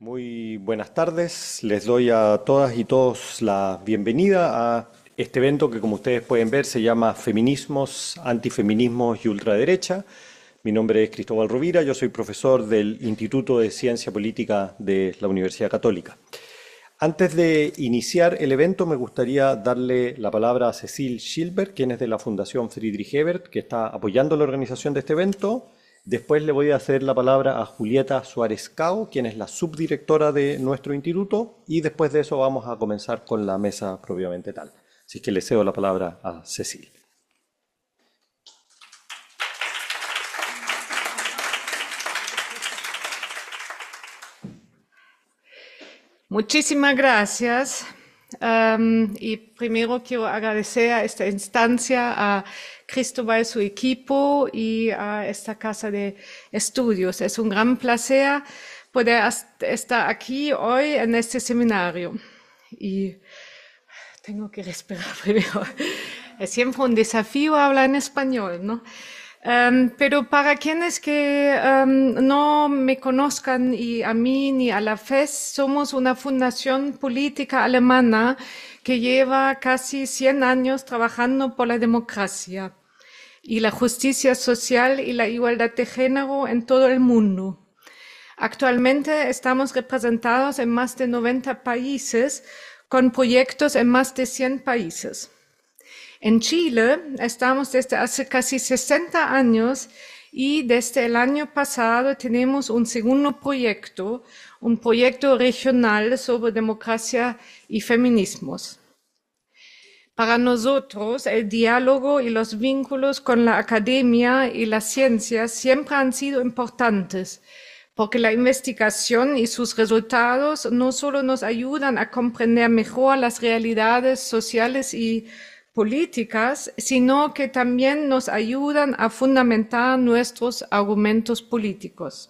Muy buenas tardes, les doy a todas y todos la bienvenida a este evento que, como ustedes pueden ver, se llama Feminismos, Antifeminismos y Ultraderecha. Mi nombre es Cristóbal Rovira, yo soy profesor del Instituto de Ciencia Política de la Universidad Católica. Antes de iniciar el evento, me gustaría darle la palabra a Cecil Schilber, quien es de la Fundación Friedrich Ebert, que está apoyando la organización de este evento. Después le voy a hacer la palabra a Julieta Suárez Cao, quien es la subdirectora de nuestro instituto, y después de eso vamos a comenzar con la mesa propiamente tal. Así que le cedo la palabra a Cecil. Muchísimas gracias. Y primero quiero agradecer a esta instancia, a Cristóbal, su equipo y a esta casa de estudios. Es un gran placer poder estar aquí hoy en este seminario. Y tengo que respirar primero. Es siempre un desafío hablar en español, ¿no? Pero para quienes que no me conozcan y a mí ni a la FES, somos una fundación política alemana que lleva casi 100 años trabajando por la democracia y la justicia social y la igualdad de género en todo el mundo. Actualmente estamos representados en más de 90 países con proyectos en más de 100 países. En Chile estamos desde hace casi 60 años y desde el año pasado tenemos un segundo proyecto, un proyecto regional sobre democracia y feminismos. Para nosotros, el diálogo y los vínculos con la academia y la ciencia siempre han sido importantes, porque la investigación y sus resultados no solo nos ayudan a comprender mejor las realidades sociales y políticas, sino que también nos ayudan a fundamentar nuestros argumentos políticos.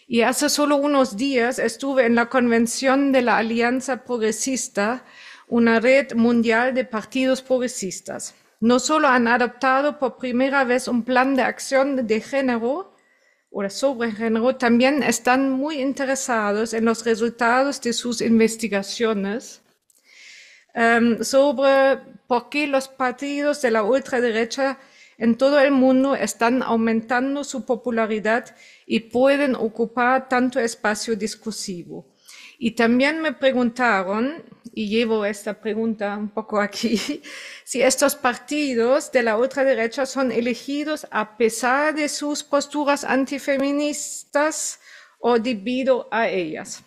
Y hace solo unos días estuve en la convención de la Alianza Progresista, una red mundial de partidos progresistas. No solo han adoptado por primera vez un plan de acción de género, o sobre género, también están muy interesados en los resultados de sus investigaciones sobre por qué los partidos de la ultraderecha en todo el mundo están aumentando su popularidad y pueden ocupar tanto espacio discursivo. Y también me preguntaron, y llevo esta pregunta un poco aquí, si estos partidos de la ultraderecha son elegidos a pesar de sus posturas antifeministas o debido a ellas.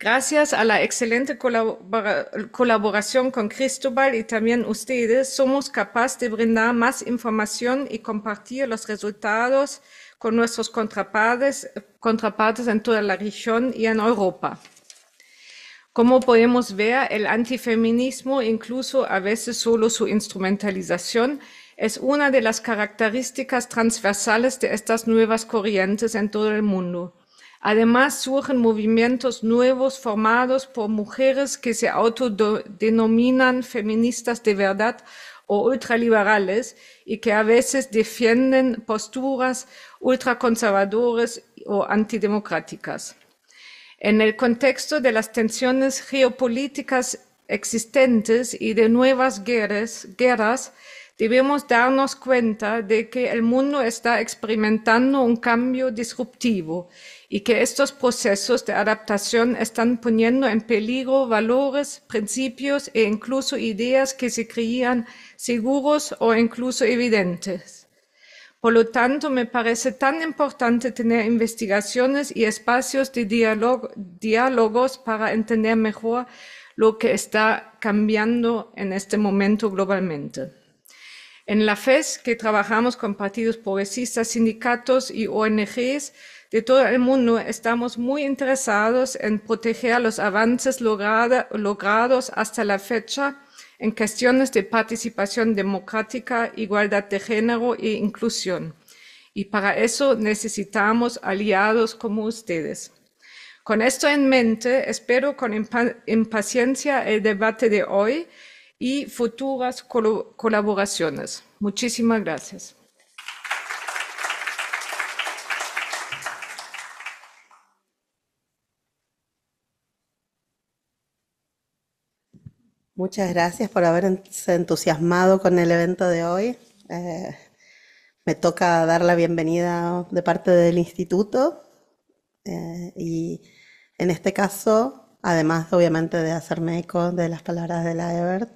Gracias a la excelente colaboración con Cristóbal y también ustedes, somos capaces de brindar más información y compartir los resultados con nuestros contrapartes en toda la región y en Europa. Como podemos ver, el antifeminismo, incluso a veces solo su instrumentalización, es una de las características transversales de estas nuevas corrientes en todo el mundo. Además, surgen movimientos nuevos formados por mujeres que se autodenominan feministas de verdad o ultraliberales y que a veces defienden posturas ultraconservadoras o antidemocráticas. En el contexto de las tensiones geopolíticas existentes y de nuevas guerras, debemos darnos cuenta de que el mundo está experimentando un cambio disruptivo y que estos procesos de adaptación están poniendo en peligro valores, principios e incluso ideas que se creían seguros o incluso evidentes. Por lo tanto, me parece tan importante tener investigaciones y espacios de diálogos para entender mejor lo que está cambiando en este momento globalmente. En la FES, que trabajamos con partidos progresistas, sindicatos y ONGs de todo el mundo, estamos muy interesados en proteger los avances logrados hasta la fecha en cuestiones de participación democrática, igualdad de género e inclusión. Y para eso necesitamos aliados como ustedes. Con esto en mente, espero con impaciencia el debate de hoy y futuras colaboraciones. Muchísimas gracias. Muchas gracias por haberse entusiasmado con el evento de hoy. Eh, Me toca dar la bienvenida de parte del instituto y en este caso, además obviamente de hacerme eco de las palabras de la Ebert,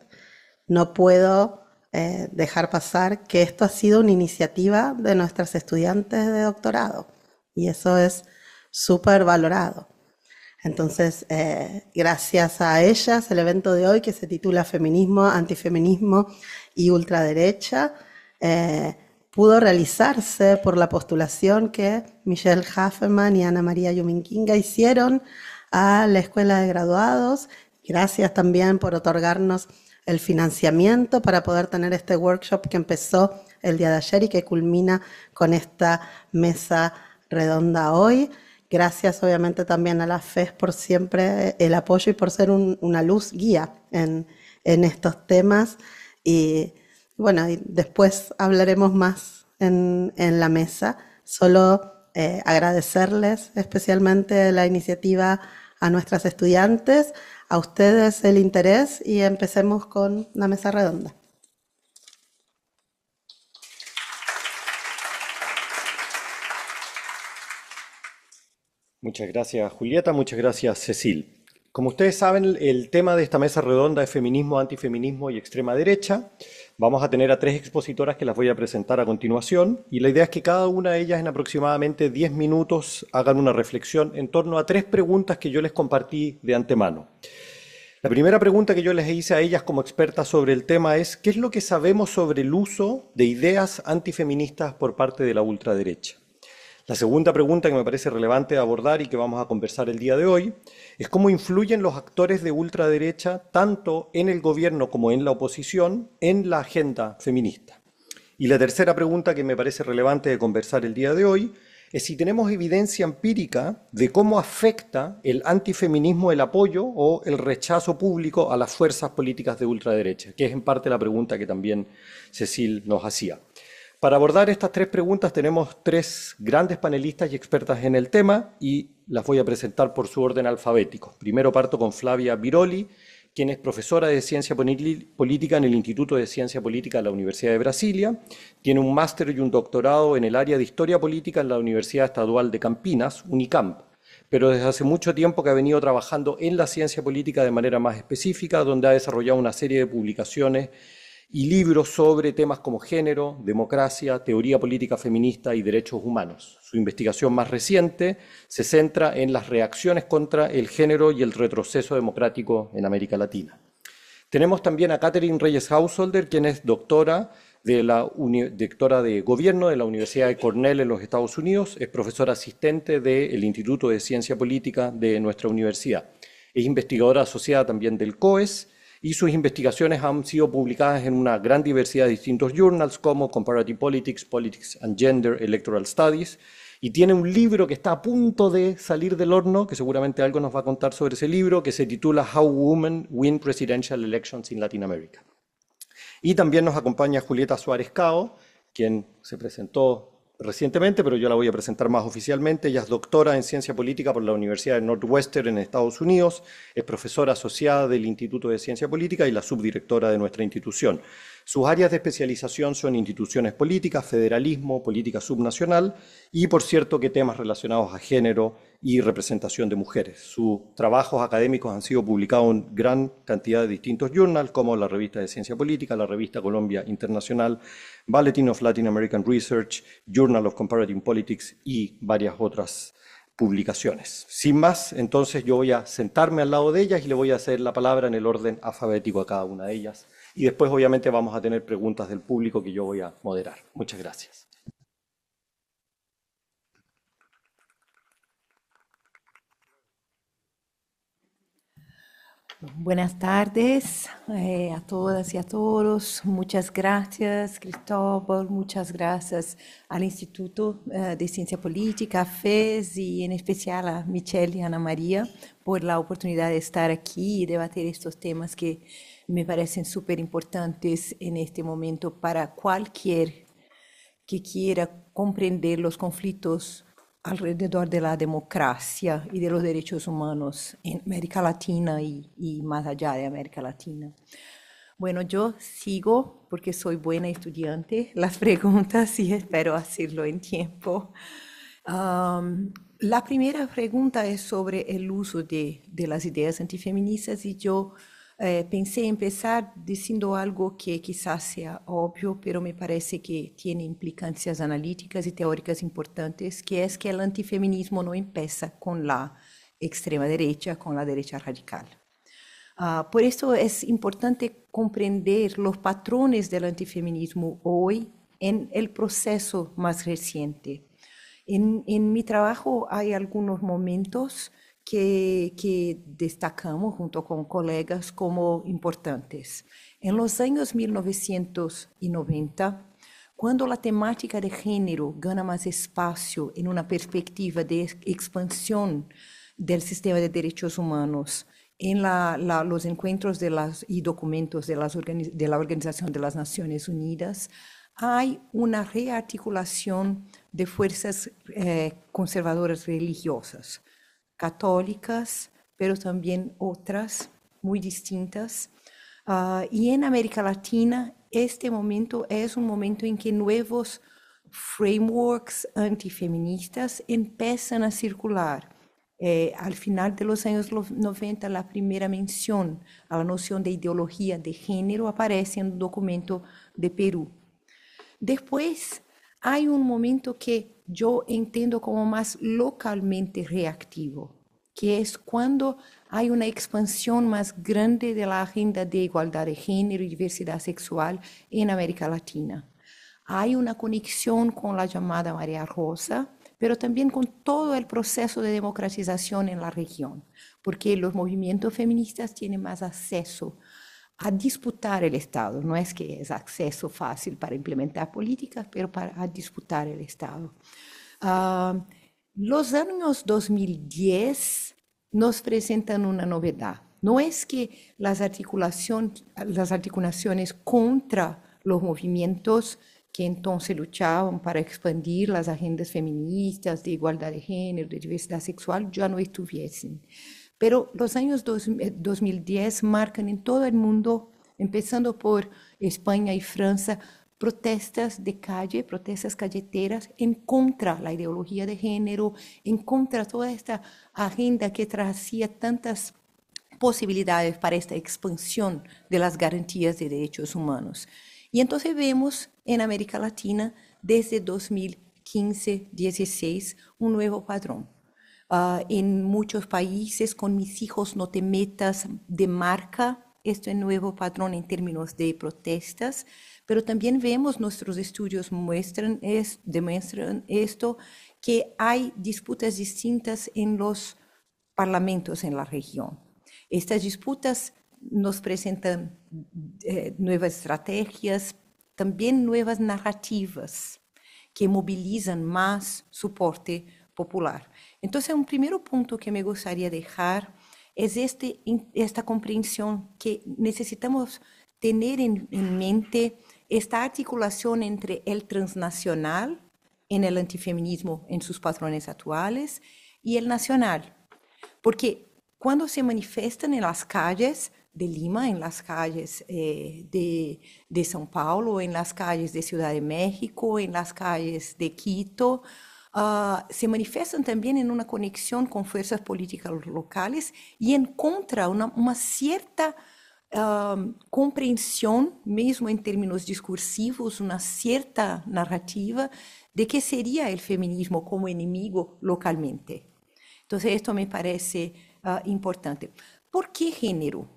no puedo dejar pasar que esto ha sido una iniciativa de nuestras estudiantes de doctorado y eso es súper valorado. Entonces, gracias a ellas, el evento de hoy que se titula Feminismo, Antifeminismo y Ultraderecha, pudo realizarse por la postulación que Michelle Haferman y Ana María Yuminkinga hicieron a la Escuela de Graduados. Gracias también por otorgarnos el financiamiento para poder tener este workshop que empezó el día de ayer y que culmina con esta mesa redonda hoy. Gracias obviamente también a la FES por siempre el apoyo y por ser una luz guía en estos temas. Y bueno, y después hablaremos más en la mesa. Solo agradecerles especialmente la iniciativa a nuestras estudiantes, a ustedes el interés y empecemos con la mesa redonda. Muchas gracias, Julieta. Muchas gracias, Cecil. Como ustedes saben, el tema de esta mesa redonda es feminismo, antifeminismo y extrema derecha. Vamos a tener a tres expositoras que las voy a presentar a continuación y la idea es que cada una de ellas en aproximadamente 10 minutos hagan una reflexión en torno a tres preguntas que yo les compartí de antemano. La primera pregunta que yo les hice a ellas como expertas sobre el tema es ¿qué es lo que sabemos sobre el uso de ideas antifeministas por parte de la ultraderecha? La segunda pregunta que me parece relevante abordar y que vamos a conversar el día de hoy es cómo influyen los actores de ultraderecha tanto en el gobierno como en la oposición en la agenda feminista. Y la tercera pregunta que me parece relevante de conversar el día de hoy es si tenemos evidencia empírica de cómo afecta el antifeminismo el apoyo o el rechazo público a las fuerzas políticas de ultraderecha, que es en parte la pregunta que también Cecil nos hacía. Para abordar estas tres preguntas tenemos tres grandes panelistas y expertas en el tema y las voy a presentar por su orden alfabético. Primero parto con Flavia Biroli, quien es profesora de Ciencia Política en el Instituto de Ciencia Política de la Universidad de Brasilia. Tiene un máster y un doctorado en el área de Historia Política en la Universidad Estadual de Campinas, Unicamp, pero desde hace mucho tiempo que ha venido trabajando en la ciencia política de manera más específica, donde ha desarrollado una serie de publicaciones y libros sobre temas como género, democracia, teoría política feminista y derechos humanos. Su investigación más reciente se centra en las reacciones contra el género y el retroceso democrático en América Latina. Tenemos también a Catherine Reyes Householder, quien es doctora de Gobierno de la Universidad de Cornell en los Estados Unidos, es profesora asistente del Instituto de Ciencia Política de nuestra universidad. Es investigadora asociada también del COES, y sus investigaciones han sido publicadas en una gran diversidad de distintos journals como Comparative Politics, Politics and Gender, Electoral Studies, y tiene un libro que está a punto de salir del horno, que seguramente algo nos va a contar sobre ese libro, que se titula How Women Win Presidential Elections in Latin America. Y también nos acompaña Julieta Suárez Cao, quien se presentó recientemente, pero yo la voy a presentar más oficialmente. Ella es doctora en Ciencia Política por la Universidad de Northwestern en Estados Unidos, es profesora asociada del Instituto de Ciencia Política y la subdirectora de nuestra institución. Sus áreas de especialización son instituciones políticas, federalismo, política subnacional y, por cierto, que temas relacionados a género y representación de mujeres. Sus trabajos académicos han sido publicados en gran cantidad de distintos journals, como la Revista de Ciencia Política, la Revista Colombia Internacional, Bulletin of Latin American Research, Journal of Comparative Politics y varias otras publicaciones. Sin más, entonces yo voy a sentarme al lado de ellas y le voy a hacer la palabra en el orden alfabético a cada una de ellas. Y después, obviamente, vamos a tener preguntas del público que yo voy a moderar. Muchas gracias. Buenas tardes a todas y a todos. Muchas gracias, Cristóbal. Muchas gracias al Instituto de Ciencia Política, FES, y en especial a Michelle y Ana María por la oportunidad de estar aquí y debatir estos temas que me parecen súper importantes en este momento para cualquier que quiera comprender los conflictos alrededor de la democracia y de los derechos humanos en América Latina y más allá de América Latina. Bueno, yo sigo, porque soy buena estudiante, las preguntas y espero hacerlo en tiempo. La primera pregunta es sobre el uso de las ideas antifeministas y yo pensé empezar diciendo algo que quizás sea obvio, pero me parece que tiene implicancias analíticas y teóricas importantes, que es que el antifeminismo no empieza con la extrema derecha, con la derecha radical. Por eso es importante comprender los patrones del antifeminismo hoy en el proceso más reciente. En mi trabajo hay algunos momentos que destacamos junto con colegas como importantes. En los años 1990, cuando la temática de género gana más espacio en una perspectiva de expansión del sistema de derechos humanos, en los encuentros y documentos de la Organización de las Naciones Unidas, hay una rearticulación de fuerzas conservadoras religiosas, católicas, pero también otras muy distintas. Y en América Latina, este momento es un momento en que nuevos frameworks antifeministas empiezan a circular. Al final de los años 90, la primera mención a la noción de ideología de género aparece en un documento de Perú. Después hay un momento que yo entiendo como más localmente reactivo, que es cuando hay una expansión más grande de la agenda de igualdad de género y diversidad sexual en América Latina. Hay una conexión con la llamada Marea Rosa, pero también con todo el proceso de democratización en la región, porque los movimientos feministas tienen más acceso a disputar el Estado. No es que es acceso fácil para implementar políticas, pero a disputar el Estado. Los años 2010 nos presentan una novedad. No es que las articulaciones contra los movimientos que entonces luchaban para expandir las agendas feministas de igualdad de género, de diversidad sexual, ya no estuviesen. Pero los años 2010 marcan en todo el mundo, empezando por España y Francia, protestas de calle, protestas calleteras en contra de la ideología de género, en contra de toda esta agenda que traía tantas posibilidades para esta expansión de las garantías de derechos humanos. Y entonces vemos en América Latina, desde 2015-16, un nuevo patrón. En muchos países, con Mis hijos no te metas, de marca este nuevo patrón en términos de protestas, pero también vemos, nuestros estudios demuestran esto, que hay disputas distintas en los parlamentos en la región. Estas disputas nos presentan nuevas estrategias, también nuevas narrativas que movilizan más soporte popular. Entonces, un primer punto que me gustaría dejar es esta comprensión que necesitamos tener en mente, esta articulación entre el transnacional en el antifeminismo en sus patrones actuales y el nacional. Porque cuando se manifiestan en las calles de Lima, en las calles de São Paulo, en las calles de Ciudad de México, en las calles de Quito, se manifiestan también en una conexión con fuerzas políticas locales y en contra una cierta comprensión, mismo en términos discursivos, una cierta narrativa de qué sería el feminismo como enemigo localmente. Entonces, esto me parece importante. ¿Por qué género?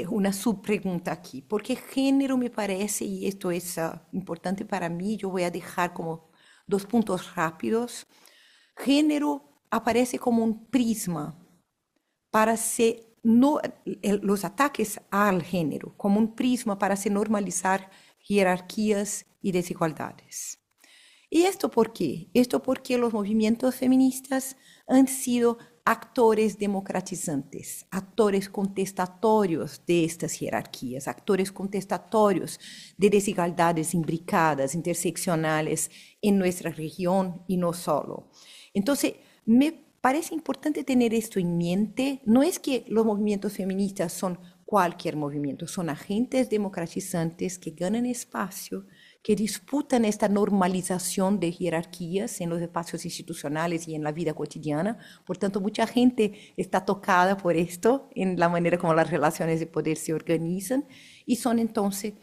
Una subpregunta aquí. ¿Por qué género me parece, y esto es importante para mí, yo voy a dejar como 2 puntos rápidos. Género aparece como un prisma para los ataques al género, como un prisma para se normalizar jerarquías y desigualdades. ¿Y esto por qué? Esto porque los movimientos feministas han sido actores democratizantes, actores contestatorios de estas jerarquías, actores contestatorios de desigualdades imbricadas, interseccionales en nuestra región y no solo. Entonces, me parece importante tener esto en mente. No es que los movimientos feministas son cualquier movimiento, son agentes democratizantes que ganan espacio, que disputan esta normalización de jerarquías en los espacios institucionales y en la vida cotidiana. Por tanto, mucha gente está tocada por esto en la manera como las relaciones de poder se organizan y son entonces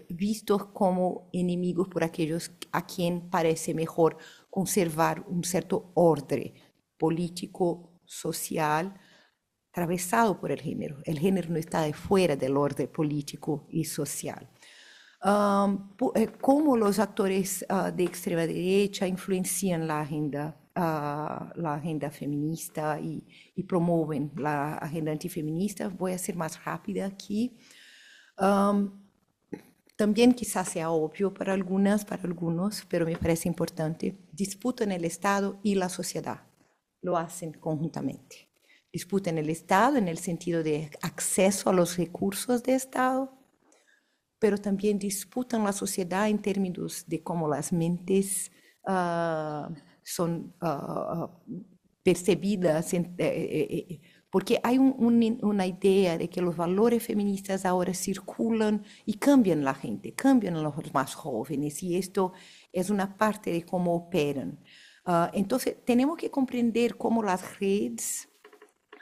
vistos como enemigos por aquellos a quien parece mejor conservar un cierto orden político, social, atravesado por el género. El género no está de fuera del orden político y social. Cómo los actores de extrema derecha influencian la agenda feminista y promueven la agenda antifeminista. Voy a ser más rápida aquí. También quizás sea obvio para algunos, pero me parece importante. Disputan el Estado y la sociedad. Lo hacen conjuntamente. Disputan el Estado en el sentido de acceso a los recursos de Estado, pero también disputan la sociedad en términos de cómo las mentes son percibidas, porque hay una idea de que los valores feministas ahora circulan y cambian la gente, cambian a los más jóvenes, y esto es una parte de cómo operan. Entonces, tenemos que comprender cómo las redes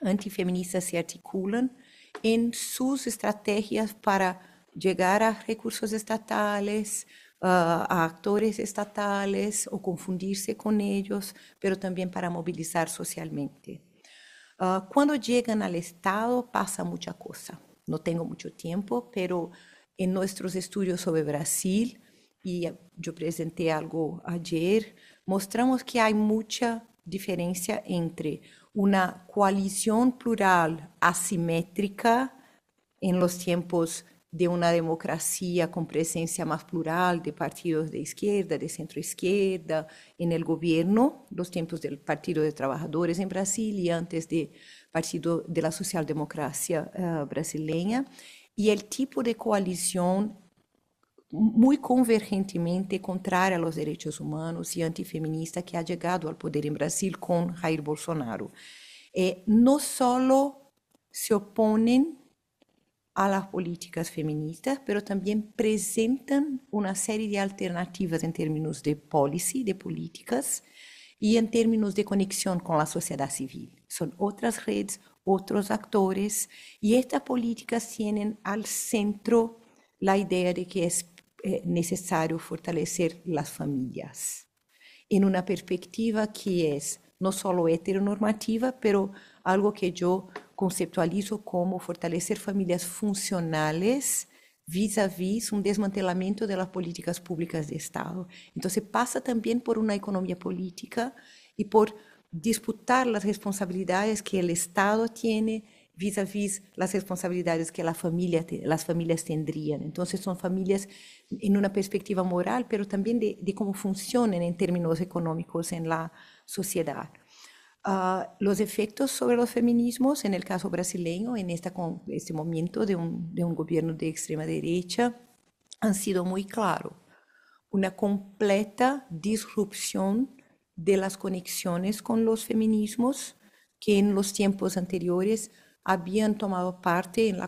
antifeministas se articulan en sus estrategias para llegar a recursos estatales, a actores estatales o confundirse con ellos, pero también para movilizar socialmente. Cuando llegan al Estado pasa mucha cosa. No tengo mucho tiempo, pero en nuestros estudios sobre Brasil, y yo presenté algo ayer, mostramos que hay mucha diferencia entre una coalición plural asimétrica en los tiempos de una democracia con presencia más plural de partidos de izquierda, de centro-izquierda en el gobierno, los tiempos del Partido de Trabajadores en Brasil y antes del Partido de la Socialdemocracia brasileña, y el tipo de coalición muy convergentemente contraria a los derechos humanos y antifeminista que ha llegado al poder en Brasil con Jair Bolsonaro. No solo se oponen a las políticas feministas, pero también presentan una serie de alternativas en términos de policy, de políticas, y en términos de conexión con la sociedad civil. Son otras redes, otros actores, y estas políticas tienen al centro la idea de que es necesario fortalecer las familias en una perspectiva que es no solo heteronormativa, pero algo que yo conceptualizo como fortalecer familias funcionales vis-a-vis un desmantelamiento de las políticas públicas de Estado. Entonces pasa también por una economía política y por disputar las responsabilidades que el Estado tiene vis-a-vis las responsabilidades que las familias tendrían. Entonces son familias en una perspectiva moral, pero también de cómo funcionan en términos económicos en la sociedad. Los efectos sobre los feminismos, en el caso brasileño, en este momento de un gobierno de extrema derecha, han sido muy claros. Una completa disrupción de las conexiones con los feminismos que en los tiempos anteriores habían tomado parte en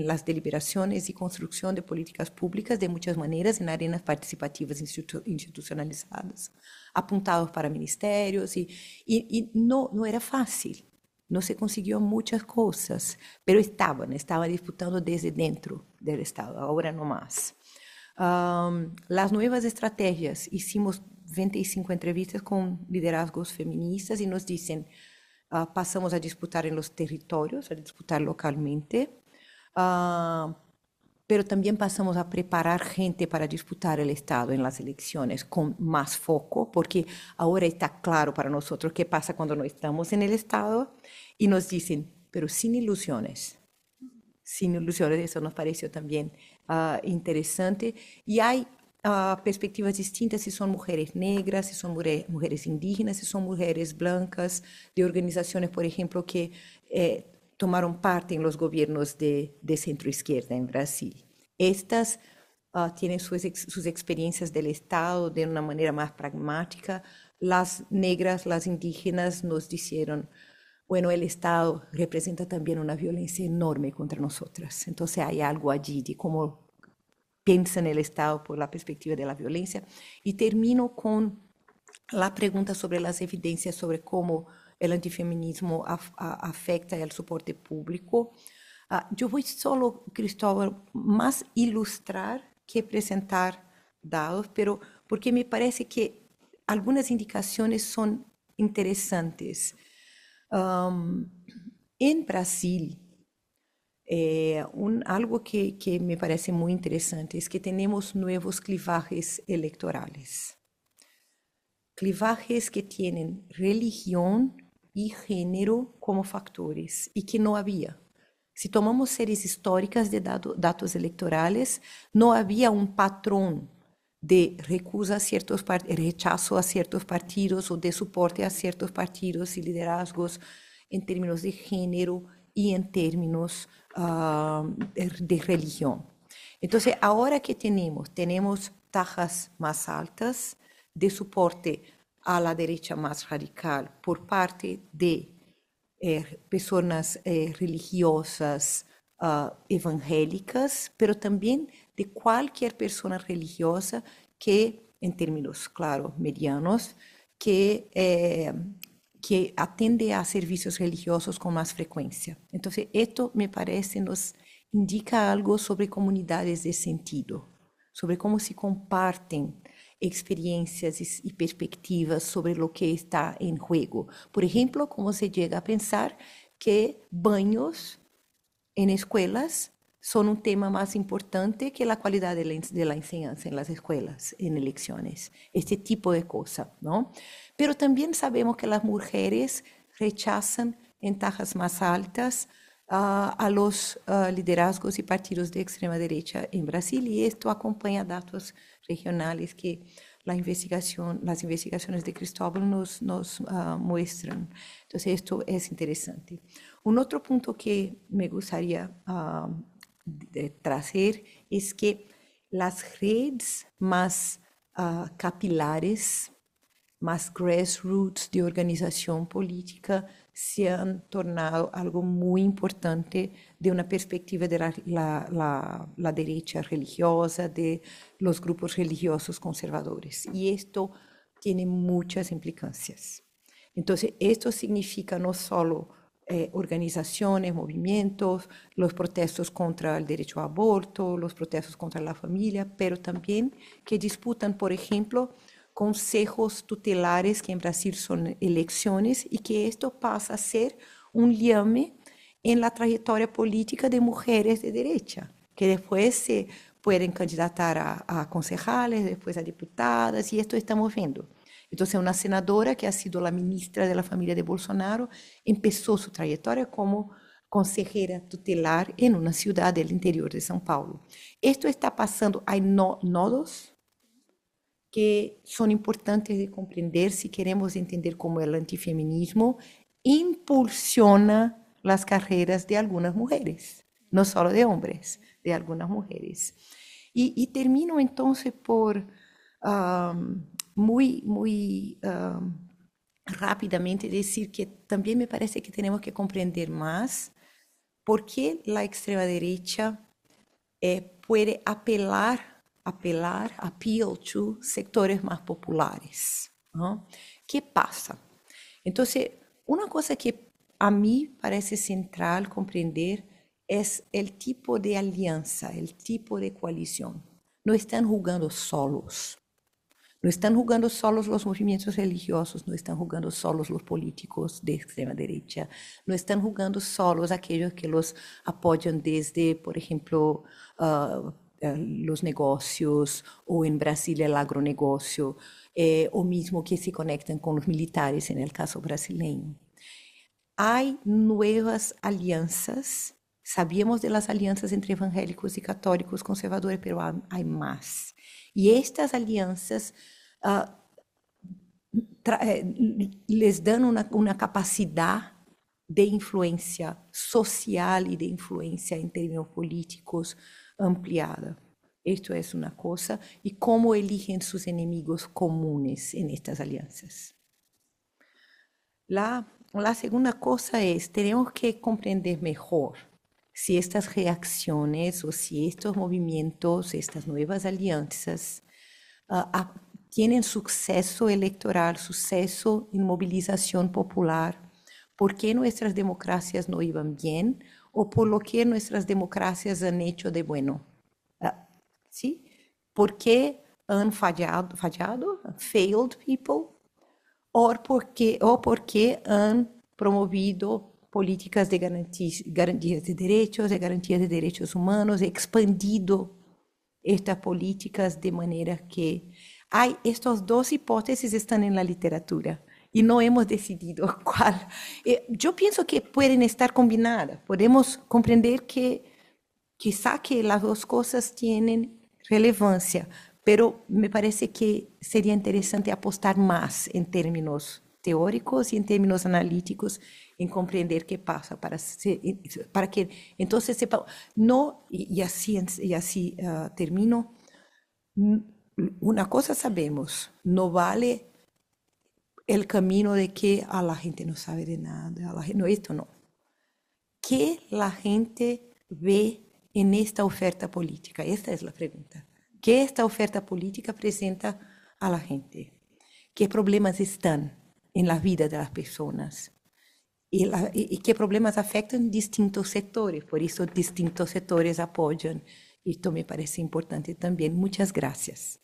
las deliberaciones y construcción de políticas públicas de muchas maneras en arenas participativas institucionalizadas, apuntados para ministerios, y no era fácil, no se consiguió muchas cosas, pero estaban disputando desde dentro del Estado, ahora no más. Las nuevas estrategias, hicimos 25 entrevistas con liderazgos feministas y nos dicen, pasamos a disputar en los territorios, a disputar localmente, pero también pasamos a preparar gente para disputar el Estado en las elecciones con más foco, porque ahora está claro para nosotros qué pasa cuando no estamos en el Estado, y nos dicen, pero sin ilusiones. Sin ilusiones, eso nos pareció también interesante, y hay perspectivas distintas si son mujeres negras, si son mujeres indígenas, si son mujeres blancas, de organizaciones, por ejemplo, que tomaron parte en los gobiernos de centro-izquierda en Brasil. Estas tienen sus experiencias del Estado de una manera más pragmática. las negras, las indígenas nos dijeron, bueno, el Estado representa también una violencia enorme contra nosotras. Entonces hay algo allí de cómo piensa en el Estado por la perspectiva de la violencia. Y termino con la pregunta sobre las evidencias sobre cómo el antifeminismo afecta el soporte público. Yo voy solo, Cristóbal, más ilustrar que presentar dados, pero porque me parece que algunas indicaciones son interesantes. En Brasil, algo que me parece muy interesante es que tenemos nuevos clivajes electorales. Clivajes que tienen religión y género como factores y que no había. Si tomamos series históricas de datos electorales, no había un patrón de recusa a ciertos rechazo a ciertos partidos o de soporte a ciertos partidos y liderazgos en términos de género y en términos de religión. Entonces, ahora que tenemos tajas más altas de soporte a la derecha más radical por parte de personas religiosas evangélicas, pero también de cualquier persona religiosa que, en términos, claro, medianos, que atiende a servicios religiosos con más frecuencia. Entonces, esto me parece nos indica algo sobre comunidades de sentido, sobre cómo se comparten experiencias y perspectivas sobre lo que está en juego. Por ejemplo, cómo se llega a pensar que baños en escuelas son un tema más importante que la calidad de la enseñanza en las escuelas, en elecciones, este tipo de cosas, ¿no? Pero también sabemos que las mujeres rechazan en tajas más altas a los liderazgos y partidos de extrema derecha en Brasil, y esto acompaña datos regionales que las investigaciones de Cristóbal nos muestran. Entonces, esto es interesante. Un otro punto que me gustaría traer es que las redes más capilares, más grassroots de organización política se han tornado algo muy importante de una perspectiva de la derecha religiosa, de los grupos religiosos conservadores. Y esto tiene muchas implicancias. Entonces, esto significa no solo organizaciones, movimientos, los protestos contra el derecho a aborto, los protestos contra la familia, pero también que disputan, por ejemplo, consejos tutelares, que en Brasil son elecciones, y que esto pasa a ser un liame en la trayectoria política de mujeres de derecha, que después se pueden candidatar a concejales, después a diputadas, y esto estamos viendo. Entonces, una senadora que ha sido la ministra de la familia de Bolsonaro empezó su trayectoria como consejera tutelar en una ciudad del interior de São Paulo. Esto está pasando, hay nodos que son importantes de comprender si queremos entender cómo el antifeminismo impulsiona las carreras de algunas mujeres, no solo de hombres, de algunas mujeres. Y termino entonces por muy rápidamente decir que también me parece que tenemos que comprender más por qué la extrema derecha puede appeal to sectores más populares, ¿no? ¿Qué pasa? Entonces, una cosa que a mí parece central comprender es el tipo de alianza, el tipo de coalición. No están jugando solos. No están jugando solos los movimientos religiosos, no están jugando solos los políticos de extrema derecha, no están jugando solos aquellos que los apoyan desde, por ejemplo, los negocios, o en Brasil el agronegocio, o mismo que se conectan con los militares en el caso brasileño. Hay nuevas alianzas, sabíamos de las alianzas entre evangélicos y católicos conservadores, pero hay más. Y estas alianzas les dan una capacidad de influencia social y de influencia en términos políticos ampliada. Esto es una cosa, y cómo eligen sus enemigos comunes en estas alianzas. La segunda cosa es, tenemos que comprender mejor si estas reacciones o si estos movimientos, estas nuevas alianzas, tienen suceso electoral, suceso en movilización popular, por qué nuestras democracias no iban bien o por lo que nuestras democracias han hecho de bueno. ¿Sí? ¿Por qué han fallado, failed people? O porque han promovido políticas de garantías de derechos humanos, expandido estas políticas de manera que hay estas dos hipótesis están en la literatura y no hemos decidido cuál. Yo pienso que pueden estar combinadas. Podemos comprender que quizá que las dos cosas tienen relevancia, pero me parece que sería interesante apostar más en términos teóricos y en términos analíticos en comprender qué pasa para que entonces sepa, no, y así termino, una cosa sabemos, no vale el camino de que la gente no sabe de nada, no, esto no. ¿Qué la gente ve en esta oferta política? Esta es la pregunta. ¿Qué esta oferta política presenta a la gente? ¿Qué problemas están en la vida de las personas? ¿Y qué problemas afectan distintos sectores? Por eso distintos sectores apoyan. Esto me parece importante también. Muchas gracias.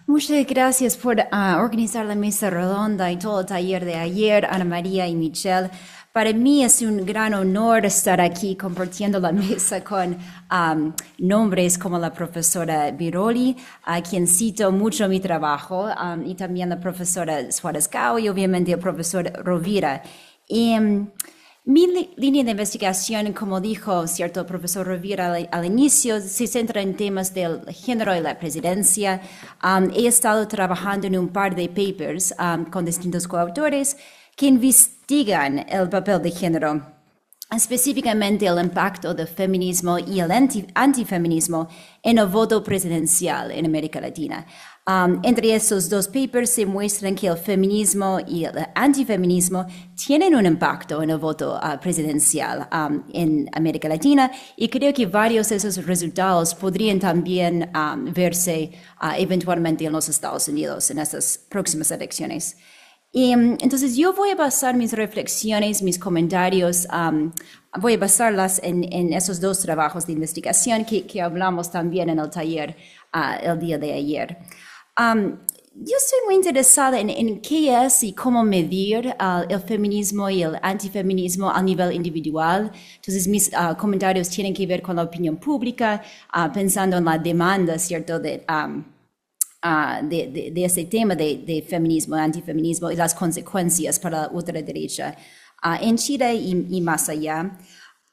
Muchas gracias por organizar la mesa redonda y todo el taller de ayer, Ana María y Michelle. Para mí es un gran honor estar aquí compartiendo la mesa con nombres como la profesora Biroli, a quien cito mucho mi trabajo, y también la profesora Suárez Cao y obviamente el profesor Rovira. Mi línea de investigación, como dijo cierto profesor Rovira al inicio, se centra en temas del género y la presidencia. He estado trabajando en un par de papers con distintos coautores que investigan el papel de género, específicamente el impacto del feminismo y el antifeminismo en el voto presidencial en América Latina. Entre esos dos papers se muestran que el feminismo y el antifeminismo tienen un impacto en el voto presidencial en América Latina, y creo que varios de esos resultados podrían también verse eventualmente en los Estados Unidos en estas próximas elecciones. Y entonces yo voy a basar mis reflexiones, mis comentarios, voy a basarlas en esos dos trabajos de investigación que hablamos también en el taller el día de ayer. Yo estoy muy interesada en qué es y cómo medir el feminismo y el antifeminismo a nivel individual. Entonces mis comentarios tienen que ver con la opinión pública, pensando en la demanda, ¿cierto?, de ese tema de feminismo, antifeminismo y las consecuencias para la ultraderecha en Chile y más allá.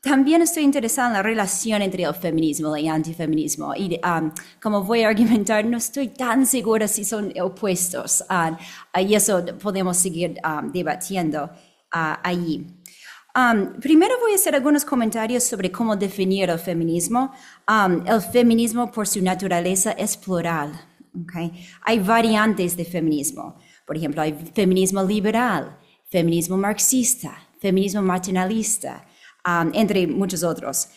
También estoy interesada en la relación entre el feminismo y el antifeminismo, y como voy a argumentar, no estoy tan segura si son opuestos, y eso podemos seguir debatiendo allí. Primero voy a hacer algunos comentarios sobre cómo definir el feminismo. El feminismo por su naturaleza es plural. Okay. Hay variantes de feminismo. Por ejemplo, hay feminismo liberal, feminismo marxista, feminismo maternalista, entre muchos otros.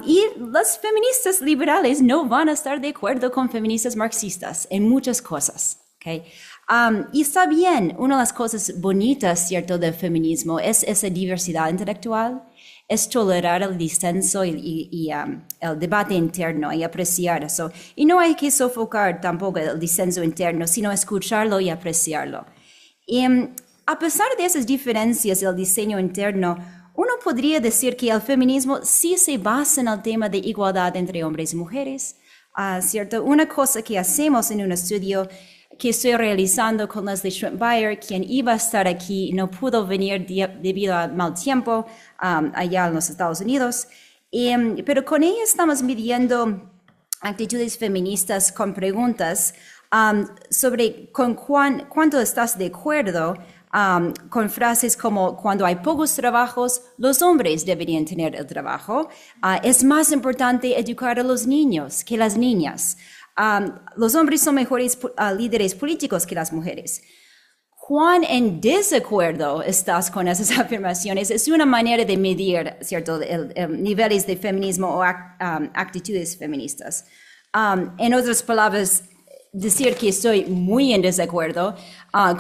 Y las feministas liberales no van a estar de acuerdo con feministas marxistas en muchas cosas. Okay. Y está bien, una de las cosas bonitas, ¿cierto?, del feminismo es esa diversidad intelectual, es tolerar el disenso y el debate interno y apreciar eso. Y no hay que sofocar tampoco el disenso interno, sino escucharlo y apreciarlo. Y a pesar de esas diferencias del diseño interno, uno podría decir que el feminismo sí se basa en el tema de igualdad entre hombres y mujeres, ¿cierto? Una cosa que hacemos en un estudio que estoy realizando con Leslie Schmidt-Beyer, quien iba a estar aquí y no pudo venir debido a mal tiempo allá en los Estados Unidos. Pero con ella estamos midiendo actitudes feministas con preguntas sobre cuánto estás de acuerdo con frases como cuando hay pocos trabajos, los hombres deberían tener el trabajo. Es más importante educar a los niños que las niñas. Los hombres son mejores líderes políticos que las mujeres. ¿Cuán en desacuerdo estás con esas afirmaciones? Es una manera de medir, ¿cierto?, niveles de feminismo o actitudes feministas. En otras palabras, decir que estoy muy en desacuerdo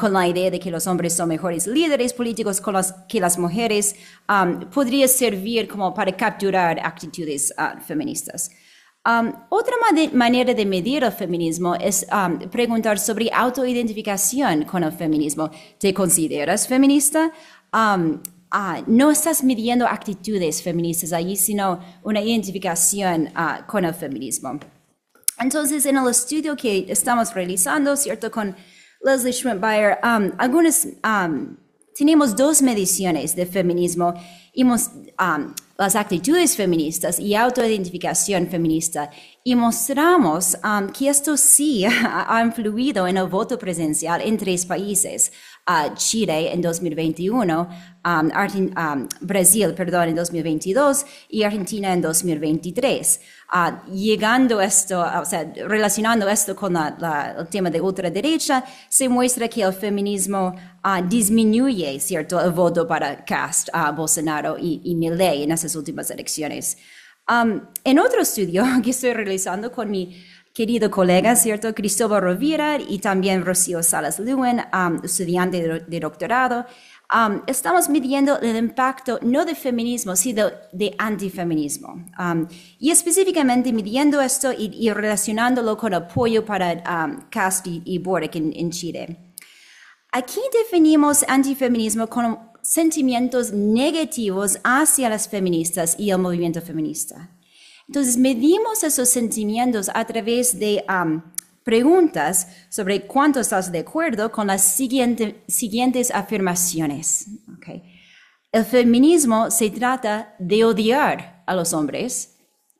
con la idea de que los hombres son mejores líderes políticos que las mujeres podría servir como para capturar actitudes feministas. Otra manera de medir el feminismo es preguntar sobre autoidentificación con el feminismo. ¿Te consideras feminista? No estás midiendo actitudes feministas allí, sino una identificación con el feminismo. Entonces, en el estudio que estamos realizando, ¿cierto?, con Leslie Schmidt-Beyer, tenemos dos mediciones de feminismo. Las actitudes feministas y autoidentificación feminista, y mostramos que esto sí ha influido en el voto presencial en 3 países, Chile en 2021, Brasil, en 2022 y Argentina en 2023. Llegando esto, relacionando esto con el tema de ultraderecha, se muestra que el feminismo disminuye, ¿cierto?, el voto para Cast, Bolsonaro y Milei en esas últimas elecciones. En otro estudio que estoy realizando con mi querido colega, ¿cierto?, Cristóbal Rovira y también Rocío Salas Lewin, estudiante de doctorado, estamos midiendo el impacto no de feminismo, sino de antifeminismo. Y específicamente midiendo esto y relacionándolo con apoyo para Cast y Boric en Chile. Aquí definimos antifeminismo como sentimientos negativos hacia las feministas y el movimiento feminista. Entonces, medimos esos sentimientos a través de preguntas sobre cuánto estás de acuerdo con las siguientes afirmaciones. Okay. El feminismo se trata de odiar a los hombres,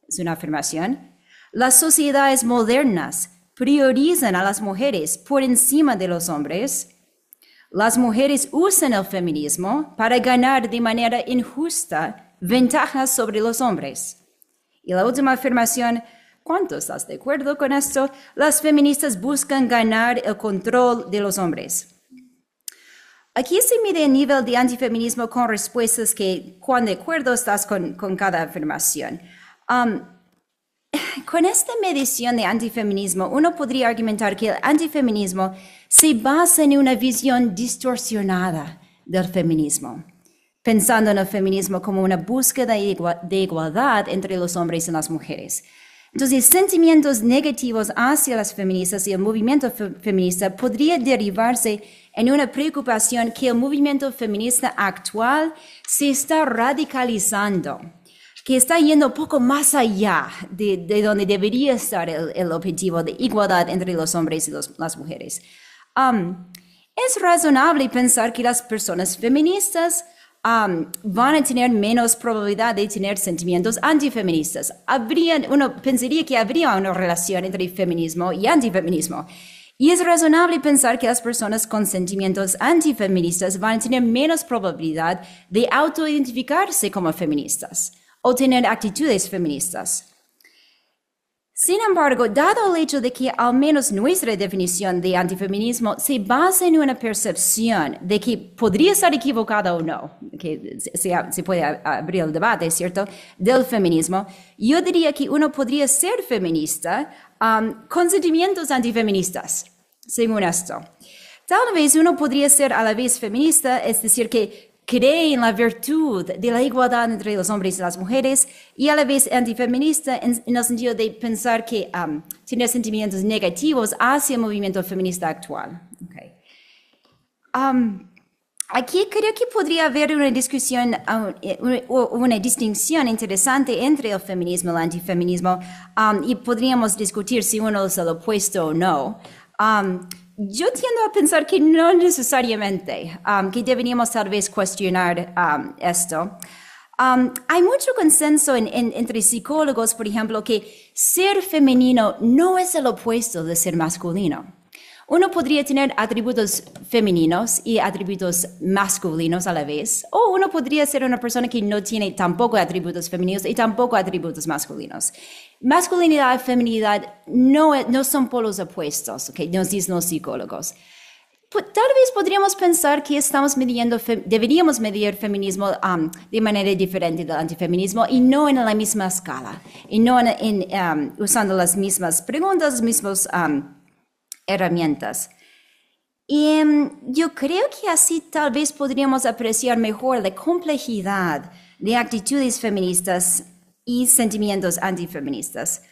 es una afirmación. Las sociedades modernas priorizan a las mujeres por encima de los hombres. Las mujeres usan el feminismo para ganar de manera injusta ventajas sobre los hombres. Y la última afirmación, ¿cuánto estás de acuerdo con esto? Las feministas buscan ganar el control de los hombres. Aquí se mide el nivel de antifeminismo con respuestas que cuán de acuerdo estás con cada afirmación. Con esta medición de antifeminismo, uno podría argumentar que el antifeminismo se basa en una visión distorsionada del feminismo, pensando en el feminismo como una búsqueda de igualdad entre los hombres y las mujeres. Entonces, sentimientos negativos hacia las feministas y el movimiento feminista podría derivarse en una preocupación que el movimiento feminista actual se está radicalizando, que está yendo un poco más allá de donde debería estar el objetivo de igualdad entre los hombres y las mujeres. Es razonable pensar que las personas feministas van a tener menos probabilidad de tener sentimientos antifeministas. Uno pensaría que habría una relación entre feminismo y antifeminismo. Y es razonable pensar que las personas con sentimientos antifeministas van a tener menos probabilidad de autoidentificarse como feministas o tener actitudes feministas. Sin embargo, dado el hecho de que al menos nuestra definición de antifeminismo se basa en una percepción de que podría estar equivocada o no, que se puede abrir el debate, ¿cierto?, del feminismo, yo diría que uno podría ser feminista con sentimientos antifeministas, según esto. Tal vez uno podría ser a la vez feminista, es decir, que cree en la virtud de la igualdad entre los hombres y las mujeres, y a la vez antifeminista en el sentido de pensar que tiene sentimientos negativos hacia el movimiento feminista actual. Okay. Aquí creo que podría haber una discusión, una distinción interesante entre el feminismo y el antifeminismo, y podríamos discutir si uno es el opuesto o no. Yo tiendo a pensar que no necesariamente, que deberíamos tal vez cuestionar esto. Hay mucho consenso entre psicólogos, por ejemplo, que ser femenino no es el opuesto de ser masculino. Uno podría tener atributos femeninos y atributos masculinos a la vez, o uno podría ser una persona que no tiene tampoco atributos femeninos y tampoco atributos masculinos. Masculinidad y feminidad no son polos opuestos, ¿okay? Nos dicen los psicólogos. Tal vez podríamos pensar que deberíamos medir feminismo de manera diferente del antifeminismo y no en la misma escala, y no usando las mismas preguntas, las mismas herramientas. Y yo creo que así tal vez podríamos apreciar mejor la complejidad de actitudes feministas y sentimientos antifeministas.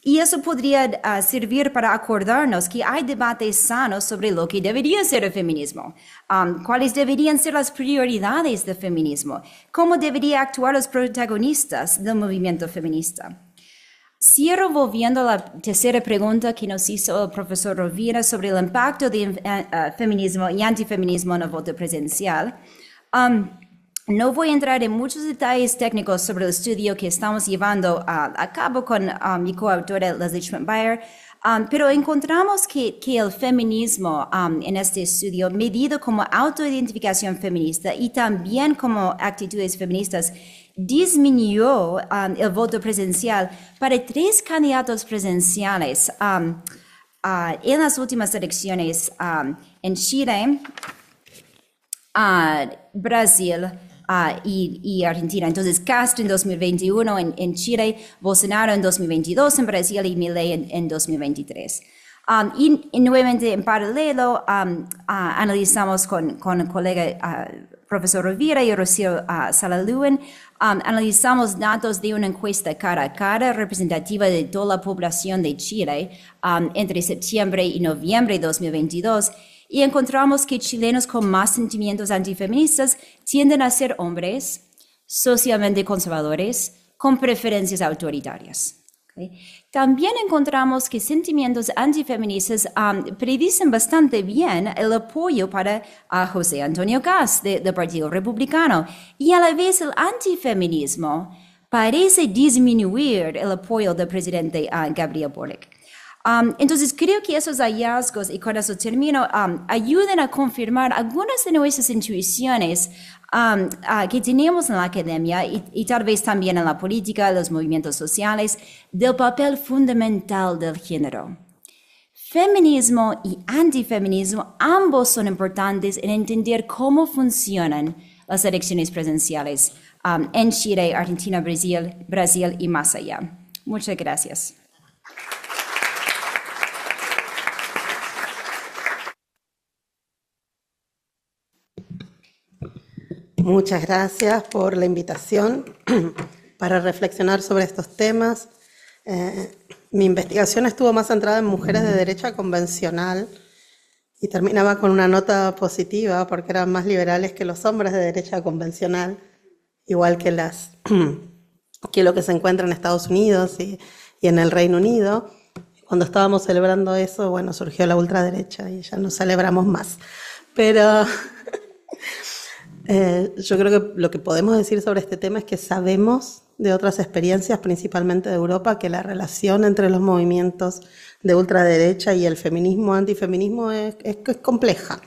Y eso podría servir para acordarnos que hay debates sanos sobre lo que debería ser el feminismo, cuáles deberían ser las prioridades del feminismo, cómo deberían actuar los protagonistas del movimiento feminista. Cierro volviendo a la tercera pregunta que nos hizo el profesor Rovira sobre el impacto de feminismo y antifeminismo en el voto presencial. No voy a entrar en muchos detalles técnicos sobre el estudio que estamos llevando a cabo con mi coautora Leslie Schmidt-Beyer, pero encontramos que el feminismo en este estudio, medido como autoidentificación feminista y también como actitudes feministas, disminuyó el voto presencial para 3 candidatos presenciales en las últimas elecciones en Chile, Brasil y Argentina. Entonces, Castro en 2021 en Chile, Bolsonaro en 2022 en Brasil y Milei en 2023. Y nuevamente en paralelo analizamos con el colega profesor Rovira y Rocío Salaluen, analizamos datos de una encuesta cara a cara representativa de toda la población de Chile entre septiembre y noviembre de 2022 y encontramos que chilenos con más sentimientos antifeministas tienden a ser hombres socialmente conservadores con preferencias autoritarias. ¿Okay? También encontramos que sentimientos antifeministas predicen bastante bien el apoyo para José Antonio Kast del Partido Republicano y a la vez el antifeminismo parece disminuir el apoyo del presidente Gabriel Boric. Entonces creo que esos hallazgos, y con eso termino, ayudan a confirmar algunas de nuestras intuiciones que tenemos en la academia y tal vez también en la política, los movimientos sociales, del papel fundamental del género. Feminismo y antifeminismo ambos son importantes en entender cómo funcionan las elecciones presenciales en Chile, Argentina, Brasil y más allá. Muchas gracias. Muchas gracias por la invitación para reflexionar sobre estos temas. Mi investigación estuvo más centrada en mujeres de derecha convencional y terminaba con una nota positiva porque eran más liberales que los hombres de derecha convencional, igual que lo que se encuentra en Estados Unidos y en el Reino Unido. Cuando estábamos celebrando eso, bueno, surgió la ultraderecha y ya no celebramos más. Pero yo creo que lo que podemos decir sobre este tema es que sabemos de otras experiencias, principalmente de Europa, que la relación entre los movimientos de ultraderecha y el feminismo, antifeminismo es compleja.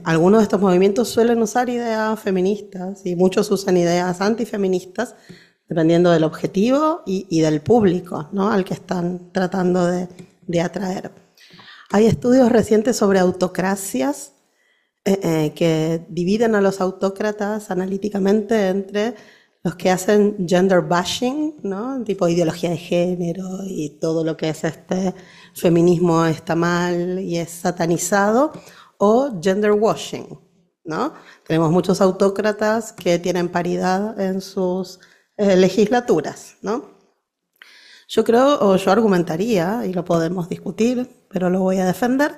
Algunos de estos movimientos suelen usar ideas feministas y muchos usan ideas antifeministas, dependiendo del objetivo y del público, ¿no?, al que están tratando de atraer. Hay estudios recientes sobre autocracias que dividen a los autócratas analíticamente entre los que hacen gender bashing, ¿no?, tipo ideología de género y todo lo que es feminismo está mal y es satanizado, o gender washing, ¿no? Tenemos muchos autócratas que tienen paridad en sus legislaturas, ¿no? Yo creo, o yo argumentaría, y lo podemos discutir, pero lo voy a defender,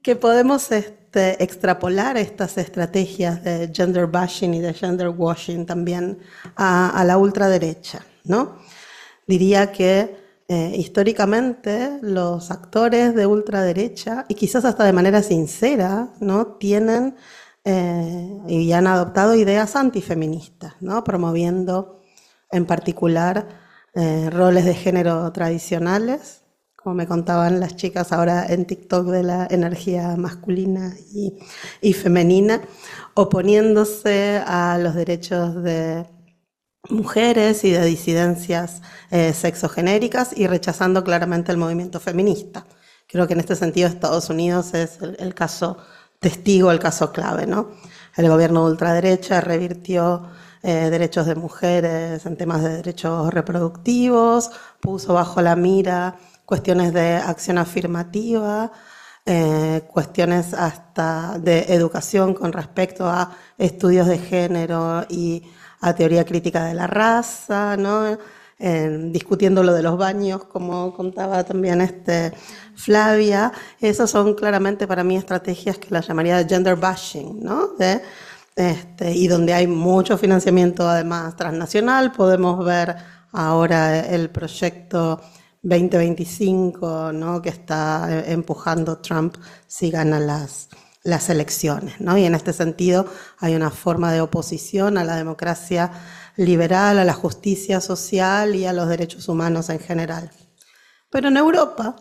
que podemos extrapolar estas estrategias de gender bashing y de gender washing también a la ultraderecha, ¿no? Diría que históricamente los actores de ultraderecha, y quizás hasta de manera sincera, ¿no?, tienen y han adoptado ideas antifeministas, ¿no?, promoviendo en particular roles de género tradicionales, como me contaban las chicas ahora en TikTok, de la energía masculina y femenina, oponiéndose a los derechos de mujeres y de disidencias sexogenéricas y rechazando claramente el movimiento feminista. Creo que en este sentido Estados Unidos es el caso testigo, el caso clave, ¿no? El gobierno de ultraderecha revirtió derechos de mujeres en temas de derechos reproductivos, puso bajo la mira cuestiones de acción afirmativa, cuestiones hasta de educación con respecto a estudios de género y a teoría crítica de la raza, ¿no? Discutiendo lo de los baños, como contaba también Flavia. Esas son claramente para mí estrategias que las llamaría de gender bashing, ¿no? Y donde hay mucho financiamiento además transnacional. Podemos ver ahora el proyecto 2025, ¿no? Que está empujando Trump si gana las elecciones, ¿no? Y en este sentido hay una forma de oposición a la democracia liberal, a la justicia social y a los derechos humanos en general. Pero en Europa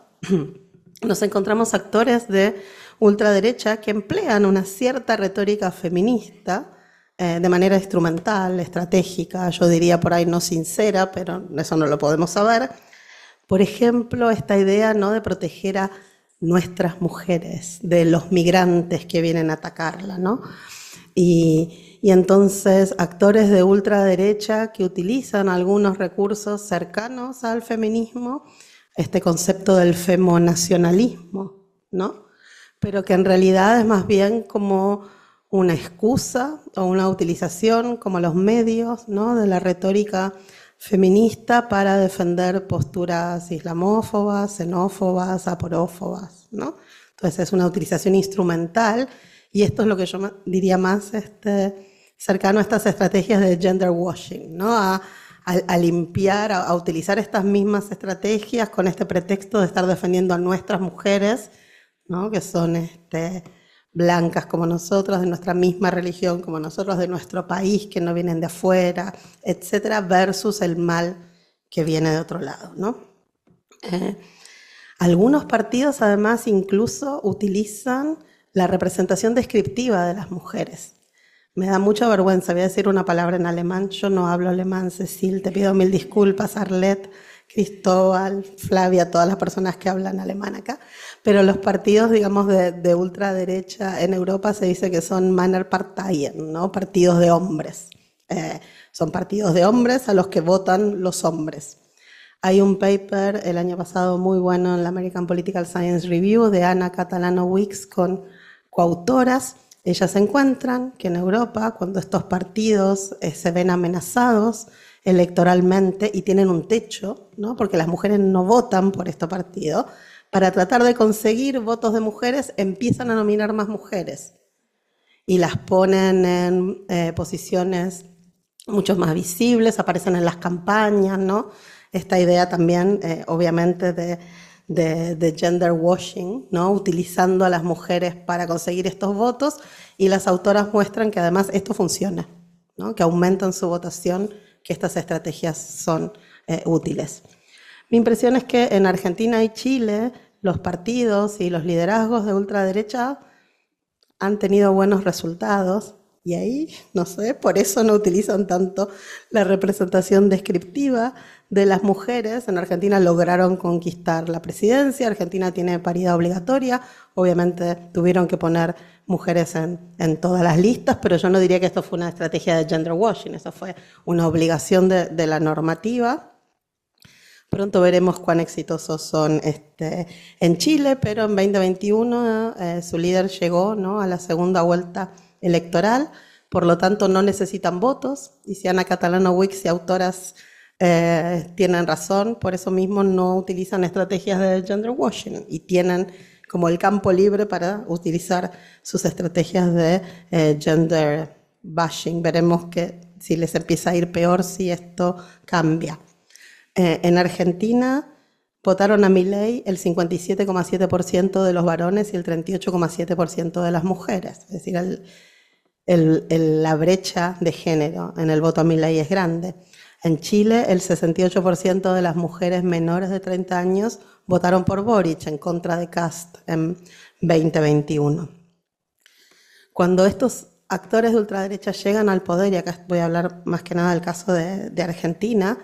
nos encontramos actores de ultraderecha que emplean una cierta retórica feminista de manera instrumental, estratégica, yo diría por ahí no sincera, pero eso no lo podemos saber. Por ejemplo, esta idea, ¿no?, de proteger a nuestras mujeres de los migrantes que vienen a atacarla, ¿no? Y entonces actores de ultraderecha que utilizan algunos recursos cercanos al feminismo, este concepto del femonacionalismo, ¿no? Pero que en realidad es más bien como una excusa o una utilización, como los medios, ¿no?, de la retórica feminista para defender posturas islamófobas, xenófobas, aporófobas, ¿no? Entonces es una utilización instrumental, y esto es lo que yo diría más cercano a estas estrategias de gender washing, ¿no? A limpiar, a utilizar estas mismas estrategias con este pretexto de estar defendiendo a nuestras mujeres, ¿no?, que son blancas como nosotros, de nuestra misma religión como nosotros, de nuestro país, que no vienen de afuera, etcétera, versus el mal que viene de otro lado, ¿no? Algunos partidos además incluso utilizan la representación descriptiva de las mujeres. Me da mucha vergüenza, voy a decir una palabra en alemán, yo no hablo alemán, Cecil, te pido mil disculpas, Arlette, Cristóbal, Flavia, todas las personas que hablan alemán acá, pero los partidos, digamos, de ultraderecha en Europa se dice que son Männerparteien, ¿no?, partidos de hombres. Son partidos de hombres a los que votan los hombres. Hay un paper el año pasado muy bueno en la American Political Science Review de Ana Catalano Wicks con coautoras. Ellas encuentran que en Europa, cuando estos partidos se ven amenazados electoralmente y tienen un techo, ¿no?, porque las mujeres no votan por este partido, para tratar de conseguir votos de mujeres empiezan a nominar más mujeres y las ponen en posiciones mucho más visibles, aparecen en las campañas, ¿no? Esta idea también, obviamente, de gender washing, ¿no?, utilizando a las mujeres para conseguir estos votos, y las autoras muestran que además esto funciona, ¿no?, que aumentan su votación, que estas estrategias son útiles. Mi impresión es que en Argentina y Chile los partidos y los liderazgos de ultraderecha han tenido buenos resultados, y ahí, no sé, por eso no utilizan tanto la representación descriptiva de las mujeres. En Argentina lograron conquistar la presidencia, Argentina tiene paridad obligatoria, obviamente tuvieron que poner mujeres en todas las listas, pero yo no diría que esto fue una estrategia de gender washing, eso fue una obligación de la normativa. Pronto veremos cuán exitosos son en Chile, pero en 2021 su líder llegó, ¿no?, a la segunda vuelta electoral, por lo tanto no necesitan votos, y si Ana Catalano Wicks y autoras tienen razón, por eso mismo no utilizan estrategias de gender washing y tienen como el campo libre para utilizar sus estrategias de gender bashing. Veremos que si les empieza a ir peor, si esto cambia. En Argentina votaron a Milei el 57,7% de los varones y el 38,7% de las mujeres. Es decir, la brecha de género en el voto a Milei es grande. En Chile, el 68% de las mujeres menores de 30 años votaron por Boric en contra de Kast en 2021. Cuando estos actores de ultraderecha llegan al poder, y acá voy a hablar más que nada del caso de Argentina,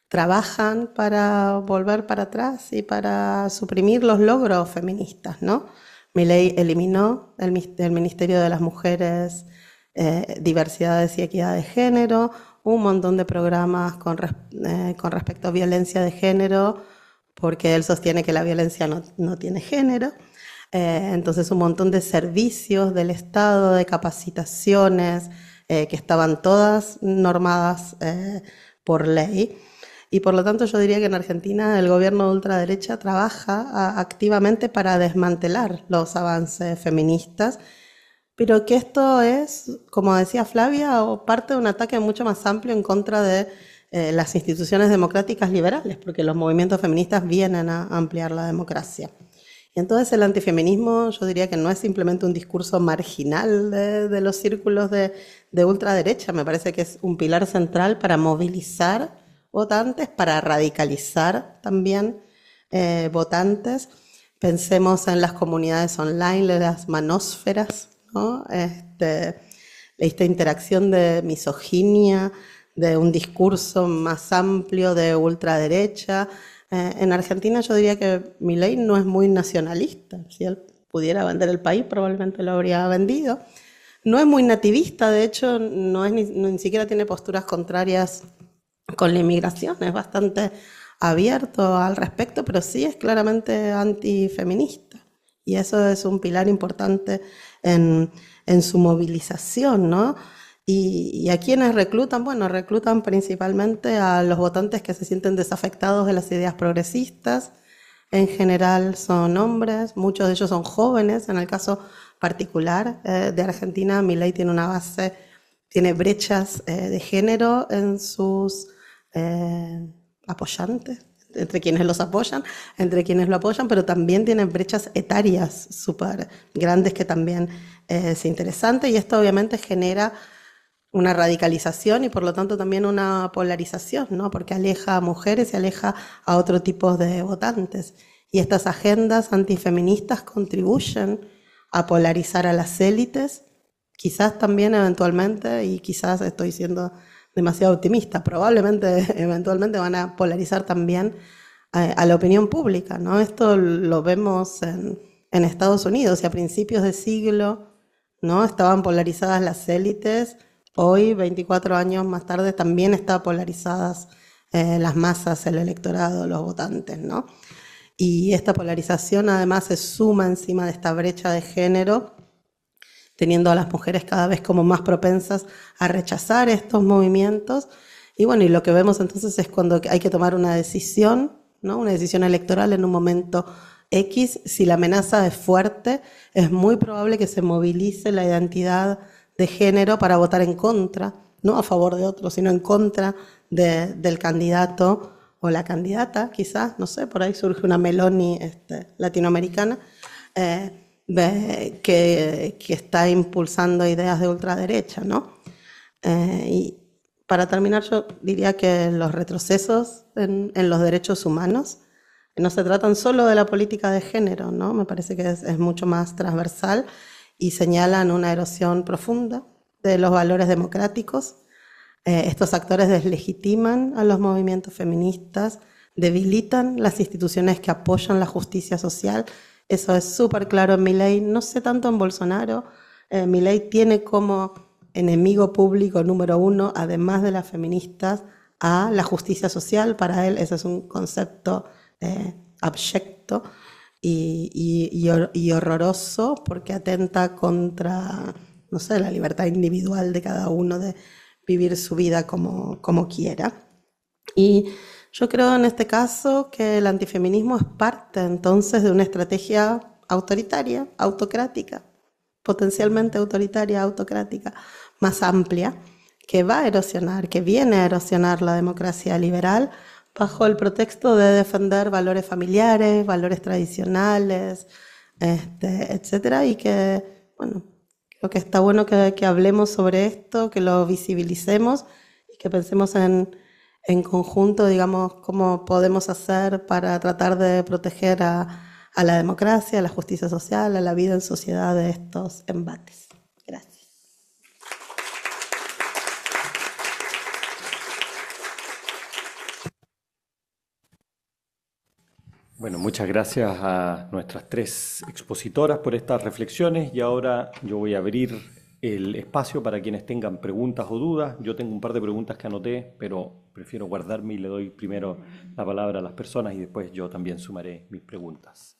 trabajan para volver para atrás y para suprimir los logros feministas, ¿no? Milei eliminó el Ministerio de las Mujeres, Diversidades y Equidad de Género, un montón de programas con respecto a violencia de género, porque él sostiene que la violencia no tiene género. Entonces un montón de servicios del Estado, de capacitaciones, que estaban todas normadas por ley. Y por lo tanto yo diría que en Argentina el gobierno de ultraderecha trabaja activamente para desmantelar los avances feministas, pero que esto es, como decía Flavia, parte de un ataque mucho más amplio en contra de las instituciones democráticas liberales, porque los movimientos feministas vienen a ampliar la democracia. Y entonces el antifeminismo yo diría que no es simplemente un discurso marginal de los círculos de ultraderecha, me parece que es un pilar central para movilizar votantes, para radicalizar también votantes. Pensemos en las comunidades online, las manósferas, ¿no? Esta interacción de misoginia, de un discurso más amplio de ultraderecha. En Argentina yo diría que Milei no es muy nacionalista. Si él pudiera vender el país, probablemente lo habría vendido. No es muy nativista, de hecho, ni siquiera tiene posturas contrarias con la inmigración, es bastante abierto al respecto, pero sí es claramente antifeminista. Y eso es un pilar importante en su movilización, ¿no? ¿Y a quiénes reclutan? Bueno, reclutan principalmente a los votantes que se sienten desafectados de las ideas progresistas. En general son hombres, muchos de ellos son jóvenes. En el caso particular de Argentina, Milei tiene una base, tiene brechas de género en sus apoyantes, entre quienes los apoyan, entre quienes lo apoyan, pero también tienen brechas etarias súper grandes que también es interesante, y esto obviamente genera una radicalización y por lo tanto también una polarización, ¿no? Porque aleja a mujeres y aleja a otro tipo de votantes. Y estas agendas antifeministas contribuyen a polarizar a las élites, quizás también eventualmente, y quizás estoy siendo demasiado optimista, probablemente eventualmente van a polarizar también a la opinión pública, ¿no? Esto lo vemos en Estados Unidos, y a principios de siglo, ¿no? Estaban polarizadas las élites. Hoy, 24 años más tarde, también están polarizadas las masas, el electorado, los votantes, ¿no? Y esta polarización además se suma encima de esta brecha de género, teniendo a las mujeres cada vez como más propensas a rechazar estos movimientos. Y bueno, y lo que vemos entonces es cuando hay que tomar una decisión, ¿no? Una decisión electoral en un momento X. Si la amenaza es fuerte, es muy probable que se movilice la identidad de género para votar en contra, no a favor de otro, sino en contra del candidato o la candidata, quizás, no sé, por ahí surge una Meloni latinoamericana que está impulsando ideas de ultraderecha, ¿no? Y para terminar, yo diría que los retrocesos en los derechos humanos no se tratan solo de la política de género, ¿no? Me parece que es mucho más transversal, y señalan una erosión profunda de los valores democráticos. Estos actores deslegitiman a los movimientos feministas, debilitan las instituciones que apoyan la justicia social. Eso es súper claro en Milei, no sé tanto en Bolsonaro. Milei tiene como enemigo público número uno, además de las feministas, a la justicia social. Para él ese es un concepto abyecto y horroroso, porque atenta contra, no sé, la libertad individual de cada uno de vivir su vida como quiera. Y yo creo en este caso que el antifeminismo es parte entonces de una estrategia autoritaria, autocrática, potencialmente autoritaria, autocrática, más amplia, que va a erosionar, que viene a erosionar la democracia liberal bajo el pretexto de defender valores familiares, valores tradicionales, etcétera, y que, bueno, creo que está bueno que hablemos sobre esto, que lo visibilicemos y que pensemos en en conjunto, digamos, cómo podemos hacer para tratar de proteger a la democracia, a la justicia social, a la vida en sociedad de estos embates. Gracias. Bueno, muchas gracias a nuestras tres expositoras por estas reflexiones y ahora yo voy a abrir el espacio para quienes tengan preguntas o dudas. Yo tengo un par de preguntas que anoté, pero prefiero guardarme y le doy primero la palabra a las personas y después yo también sumaré mis preguntas.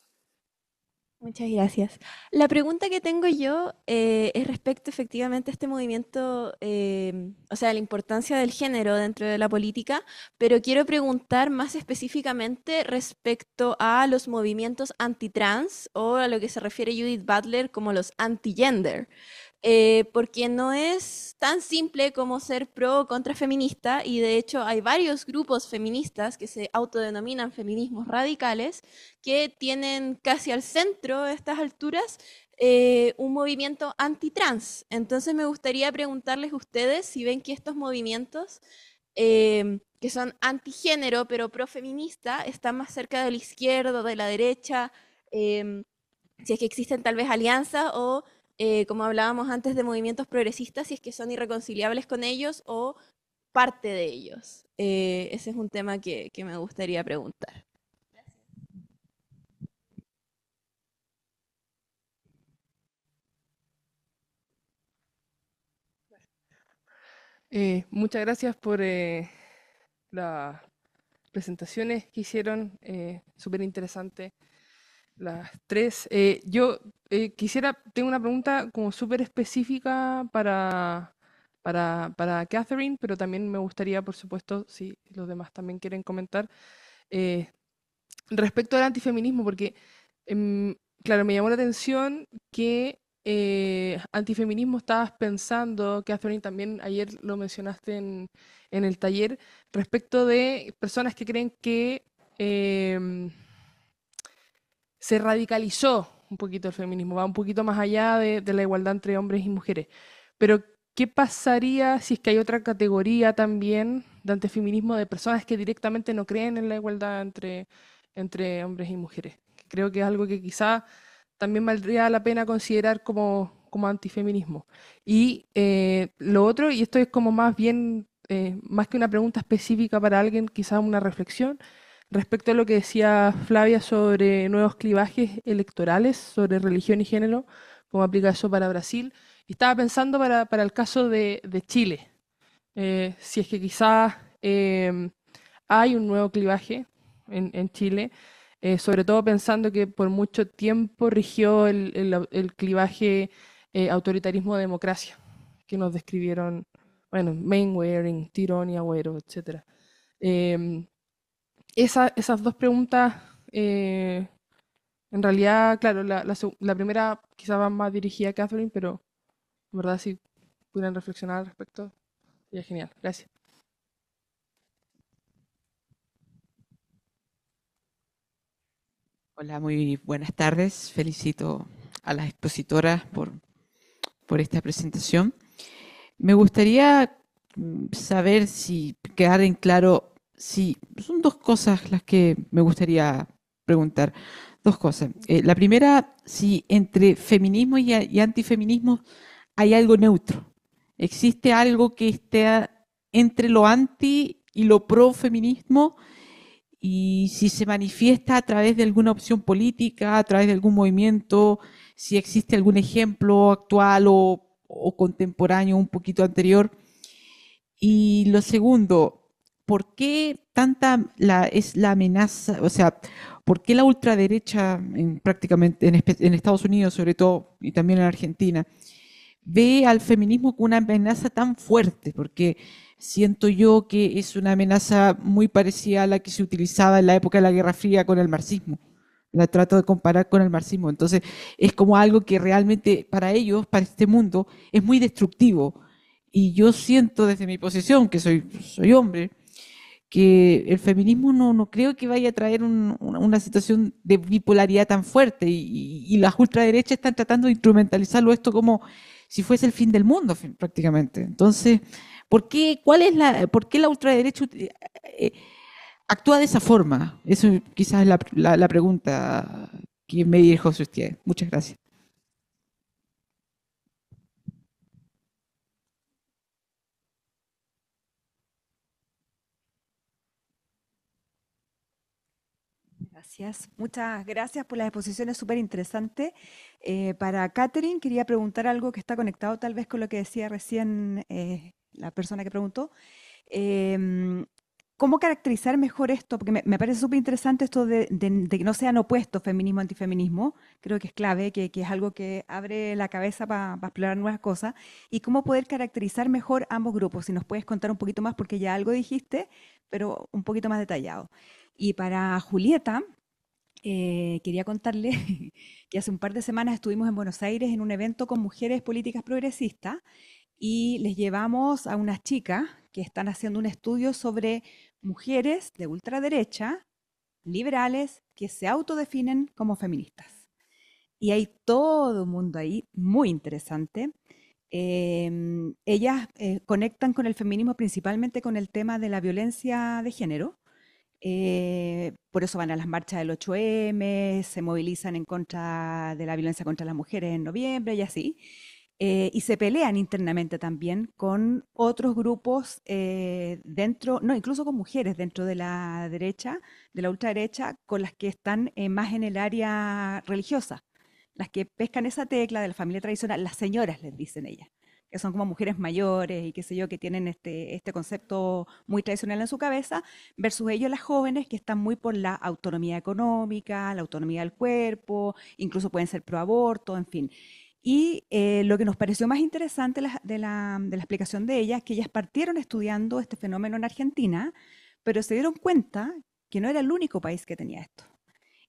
Muchas gracias. La pregunta que tengo yo es respecto efectivamente a este movimiento, o sea, la importancia del género dentro de la política, pero quiero preguntar más específicamente respecto a los movimientos antitrans o a lo que se refiere Judith Butler como los anti-gender. Porque no es tan simple como ser pro o contra feminista, y de hecho hay varios grupos feministas que se autodenominan feminismos radicales que tienen casi al centro a estas alturas un movimiento antitrans. Entonces me gustaría preguntarles a ustedes si ven que estos movimientos que son antigénero pero profeminista están más cerca de la izquierda o de la derecha, si es que existen tal vez alianzas o como hablábamos antes de movimientos progresistas, si es que son irreconciliables con ellos o parte de ellos. Ese es un tema que me gustaría preguntar. Muchas gracias por las presentaciones que hicieron, súper interesante las tres. Yo tengo una pregunta como súper específica para Catherine, pero también me gustaría, por supuesto, si los demás también quieren comentar, respecto al antifeminismo, porque, claro, me llamó la atención que antifeminismo estabas pensando, Catherine, también ayer lo mencionaste en el taller, respecto de personas que creen que se radicalizó un poquito el feminismo, va un poquito más allá de la igualdad entre hombres y mujeres. Pero, ¿qué pasaría si es que hay otra categoría también de antifeminismo de personas que directamente no creen en la igualdad entre hombres y mujeres? Creo que es algo que quizá también valdría la pena considerar como antifeminismo. Y lo otro, y esto es como más bien, más que una pregunta específica para alguien, quizá una reflexión, respecto a lo que decía Flavia sobre nuevos clivajes electorales, sobre religión y género, cómo aplica eso para Brasil. Y estaba pensando para el caso de Chile, si es que quizás hay un nuevo clivaje en Chile, sobre todo pensando que por mucho tiempo rigió el clivaje autoritarismo-democracia, que nos describieron, bueno, Mainwaring, Tirón y Agüero, etc. Esas dos preguntas, en realidad, claro, la primera quizá va más dirigida a Catherine, pero en verdad si pudieran reflexionar al respecto, sería genial. Gracias. Hola, muy buenas tardes. Felicito a las expositoras por esta presentación. Me gustaría saber si quedar en claro, si son dos cosas las que me gustaría preguntar. Dos cosas. La primera, si entre feminismo y antifeminismo hay algo neutro. ¿Existe algo que esté entre lo anti y lo pro feminismo? Y si se manifiesta a través de alguna opción política, a través de algún movimiento, si existe algún ejemplo actual o contemporáneo, un poquito anterior. Y lo segundo, ¿por qué es la amenaza, o sea, por qué la ultraderecha prácticamente en Estados Unidos sobre todo, y también en Argentina, ve al feminismo como una amenaza tan fuerte? Porque siento yo que es una amenaza muy parecida a la que se utilizaba en la época de la Guerra Fría con el marxismo. La trato de comparar con el marxismo. Entonces, es como algo que realmente para ellos, para este mundo, es muy destructivo. Y yo siento desde mi posición, que soy hombre, que el feminismo no creo que vaya a traer una situación de bipolaridad tan fuerte. Y las ultraderechas están tratando de instrumentalizarlo esto como si fuese el fin del mundo, prácticamente. Entonces, ¿Por qué la ultraderecha actúa de esa forma? Eso quizás es la pregunta que me dirijo a usted. Muchas gracias. Gracias. Muchas gracias por las exposiciones súper interesantes. Para Catherine, quería preguntar algo que está conectado tal vez con lo que decía recién la persona que preguntó. Em, ¿Cómo caracterizar mejor esto? Porque me parece súper interesante esto de que no sean opuestos feminismo antifeminismo. Creo que es clave, que es algo que abre la cabeza para explorar nuevas cosas. Y cómo poder caracterizar mejor ambos grupos. Si nos puedes contar un poquito más, porque ya algo dijiste, pero un poquito más detallado. Y para Julieta, quería contarle que hace un par de semanas estuvimos en Buenos Aires en un evento con mujeres políticas progresistas y les llevamos a unas chicas que están haciendo un estudio sobre mujeres de ultraderecha, liberales, que se autodefinen como feministas. Y hay todo un mundo ahí muy interesante. Ellas conectan con el feminismo principalmente con el tema de la violencia de género. Por eso van a las marchas del 8M, se movilizan en contra de la violencia contra las mujeres en noviembre y así. Y se pelean internamente también con otros grupos dentro, no, incluso con mujeres dentro de la derecha, de la ultraderecha, con las que están más en el área religiosa, las que pescan esa tecla de la familia tradicional, las señoras les dicen ellas, que son como mujeres mayores y qué sé yo, que tienen este concepto muy tradicional en su cabeza, versus ellos las jóvenes que están muy por la autonomía económica, la autonomía del cuerpo, incluso pueden ser pro aborto, en fin. Y lo que nos pareció más interesante de la explicación de ellas es que ellas partieron estudiando este fenómeno en Argentina, pero se dieron cuenta que no era el único país que tenía esto.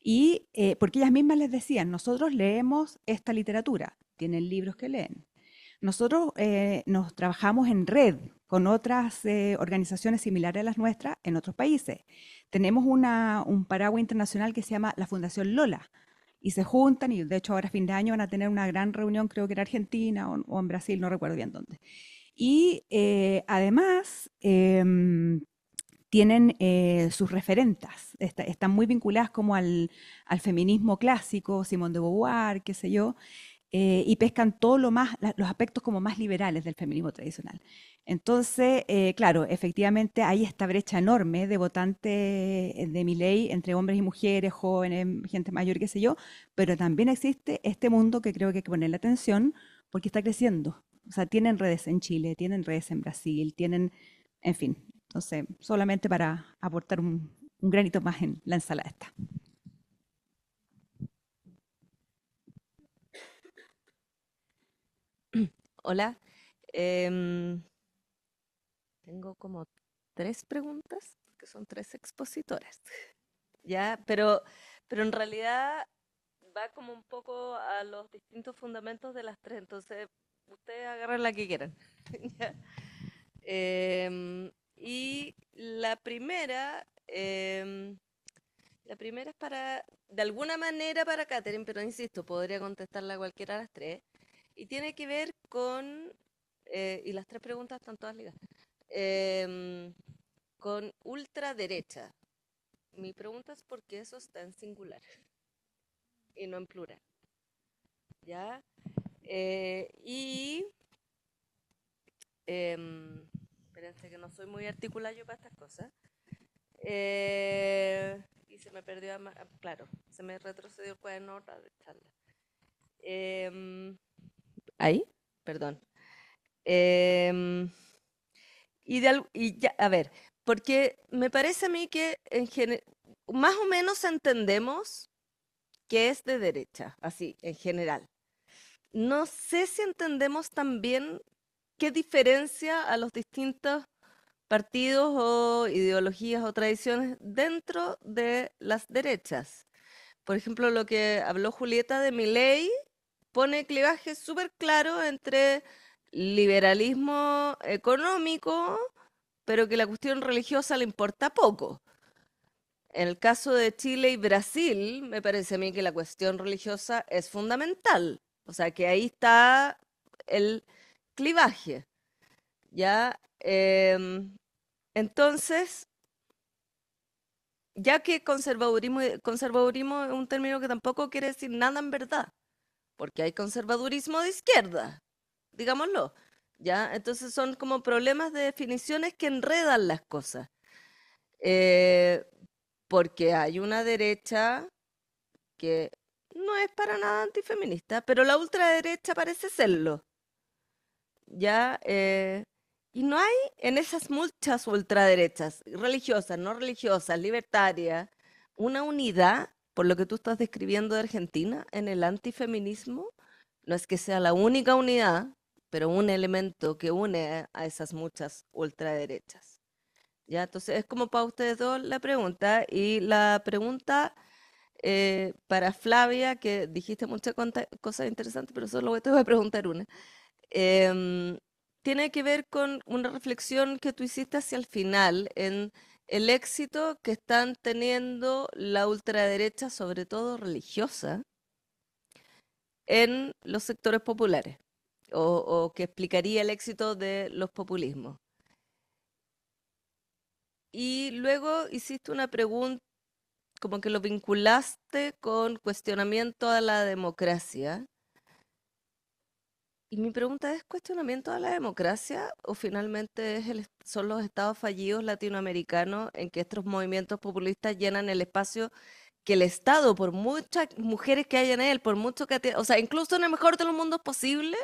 Y porque ellas mismas les decían, nosotros leemos esta literatura, tienen libros que leen. Nosotros nos trabajamos en red con otras organizaciones similares a las nuestras en otros países. Tenemos un paraguas internacional que se llama la Fundación Lola, y se juntan, y de hecho ahora a fin de año van a tener una gran reunión, creo que en Argentina o en Brasil, no recuerdo bien dónde. Y además tienen sus referentas, están muy vinculadas como al feminismo clásico, Simone de Beauvoir, qué sé yo, y pescan todo los aspectos como más liberales del feminismo tradicional. Entonces, claro, efectivamente hay esta brecha enorme de votantes de Milei entre hombres y mujeres, jóvenes, gente mayor, qué sé yo, pero también existe este mundo que creo que hay que ponerle atención porque está creciendo. O sea, tienen redes en Chile, tienen redes en Brasil, tienen, en fin. Entonces, solamente para aportar un granito más en la ensalada esta. Hola. Tengo como 3 preguntas, que son 3 expositoras. Ya, pero en realidad va como un poco a los distintos fundamentos de las 3, entonces ustedes agarran la que quieran. ¿Ya? Y la primera es de alguna manera para Catherine, pero insisto, podría contestarla cualquiera de las 3. Y tiene que ver con, y las 3 preguntas están todas ligadas, con ultraderecha. Mi pregunta es por qué eso está en singular y no en plural. ¿Ya? Espérense que no soy muy articulada yo para estas cosas. Y se me perdió, claro, se me retrocedió el cuaderno de charla. Ahí, perdón. Y ya, a ver, porque me parece a mí que más o menos entendemos que es de derecha, así, en general. No sé si entendemos también qué diferencia a los distintos partidos o ideologías o tradiciones dentro de las derechas. Por ejemplo, lo que habló Julieta de Milei pone clivaje súper claro entre liberalismo económico, pero que la cuestión religiosa le importa poco. En el caso de Chile y Brasil, me parece a mí que la cuestión religiosa es fundamental. O sea, que ahí está el clivaje. ¿Ya? Entonces, ya que conservadurismo es un término que tampoco quiere decir nada en verdad, porque hay conservadurismo de izquierda, digámoslo, ¿ya? Entonces son como problemas de definiciones que enredan las cosas, porque hay una derecha que no es para nada antifeminista, pero la ultraderecha parece serlo, ¿ya? Y no hay en esas muchas ultraderechas, religiosas, no religiosas, libertarias, una unidad, por lo que tú estás describiendo de Argentina, en el antifeminismo. No es que sea la única unidad, pero un elemento que une a esas muchas ultraderechas. ¿Ya? Entonces es como para ustedes dos la pregunta. Y la pregunta para Flavia, que dijiste muchas cosas interesantes, pero solo te voy a preguntar una. Tiene que ver con una reflexión que tú hiciste hacia el final, en el éxito que están teniendo la ultraderecha, sobre todo religiosa, en los sectores populares, o que explicaría el éxito de los populismos. Y luego hiciste una pregunta, como que lo vinculaste con cuestionamiento a la democracia. Y mi pregunta es, ¿cuestionamiento a la democracia o finalmente son los estados fallidos latinoamericanos en que estos movimientos populistas llenan el espacio que el Estado, por muchas mujeres que hay en él, por mucho que... O sea, incluso en el mejor de los mundos posible,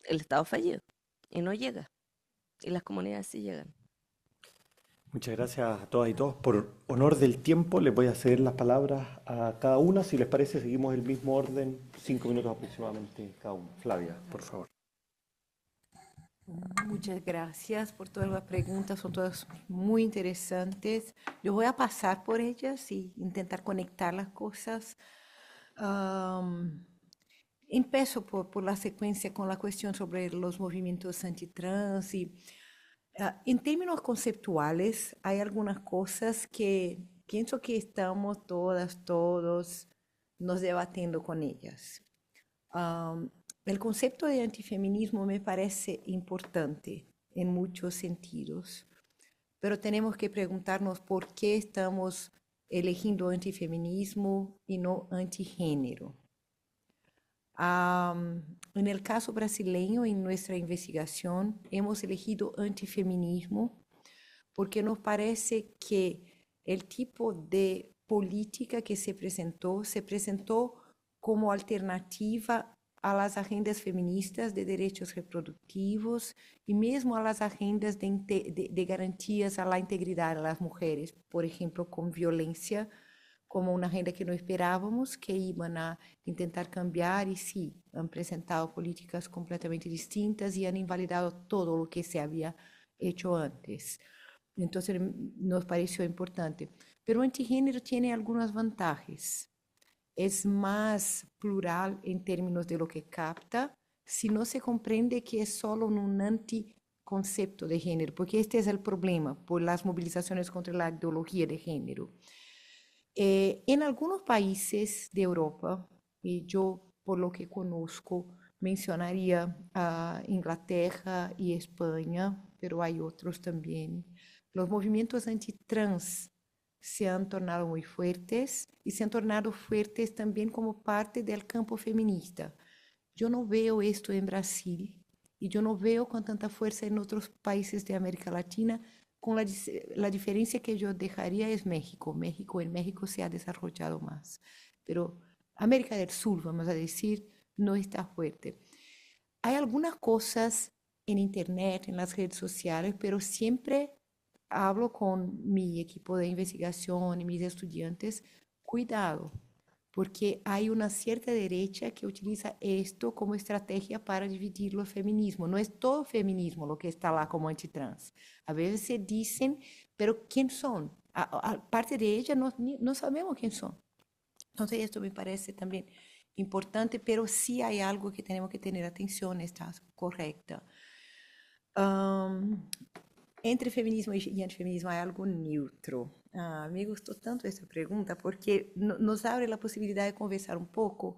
el Estado fallido y no llega. Y las comunidades sí llegan. Muchas gracias a todas y todos. Por honor del tiempo, les voy a ceder las palabras a cada una. Si les parece, seguimos el mismo orden, 5 minutos aproximadamente cada uno. Flavia, por favor. Muchas gracias por todas las preguntas, son todas muy interesantes. Yo voy a pasar por ellas y intentar conectar las cosas. Empiezo por la secuencia con la cuestión sobre los movimientos antitrans y en términos conceptuales hay algunas cosas que pienso que estamos todos nos debatiendo con ellas. El concepto de antifeminismo me parece importante en muchos sentidos, pero tenemos que preguntarnos por qué estamos eligiendo antifeminismo y no antigénero. En el caso brasileño, en nuestra investigación, hemos elegido antifeminismo porque nos parece que el tipo de política que se presentó como alternativa a las agendas feministas de derechos reproductivos y mismo a las agendas de garantías a la integridad de las mujeres, por ejemplo, con violencia, como una agenda que no esperábamos, que iban a intentar cambiar y sí, han presentado políticas completamente distintas y han invalidado todo lo que se había hecho antes. Entonces nos pareció importante. Pero antigénero tiene algunas ventajas. Es más plural en términos de lo que capta, si no se comprende que es solo un anticoncepto de género, porque este es el problema por las movilizaciones contra la ideología de género. En algunos países de Europa, y yo por lo que conozco mencionaría a Inglaterra y España, pero hay otros también, los movimientos antitrans se han tornado muy fuertes y se han tornado fuertes también como parte del campo feminista. Yo no veo esto en Brasil y yo no veo con tanta fuerza en otros países de América Latina, con la diferencia que yo dejaría es México. En México se ha desarrollado más, pero América del Sur, vamos a decir, no está fuerte. Hay algunas cosas en Internet, en las redes sociales, pero siempre hablo con mi equipo de investigación y mis estudiantes, cuidado, porque hay una cierta derecha que utiliza esto como estrategia para dividir los feminismos. No es todo feminismo lo que está lá como antitrans. A veces se dicen, pero ¿quién son? Parte de ellas no sabemos quién son. Entonces esto me parece también importante, pero sí hay algo que tenemos que tener atención, está correcta. Entre feminismo y antifeminismo hay algo neutro. Me gustó tanto esta pregunta porque nos abre la posibilidad de conversar un poco,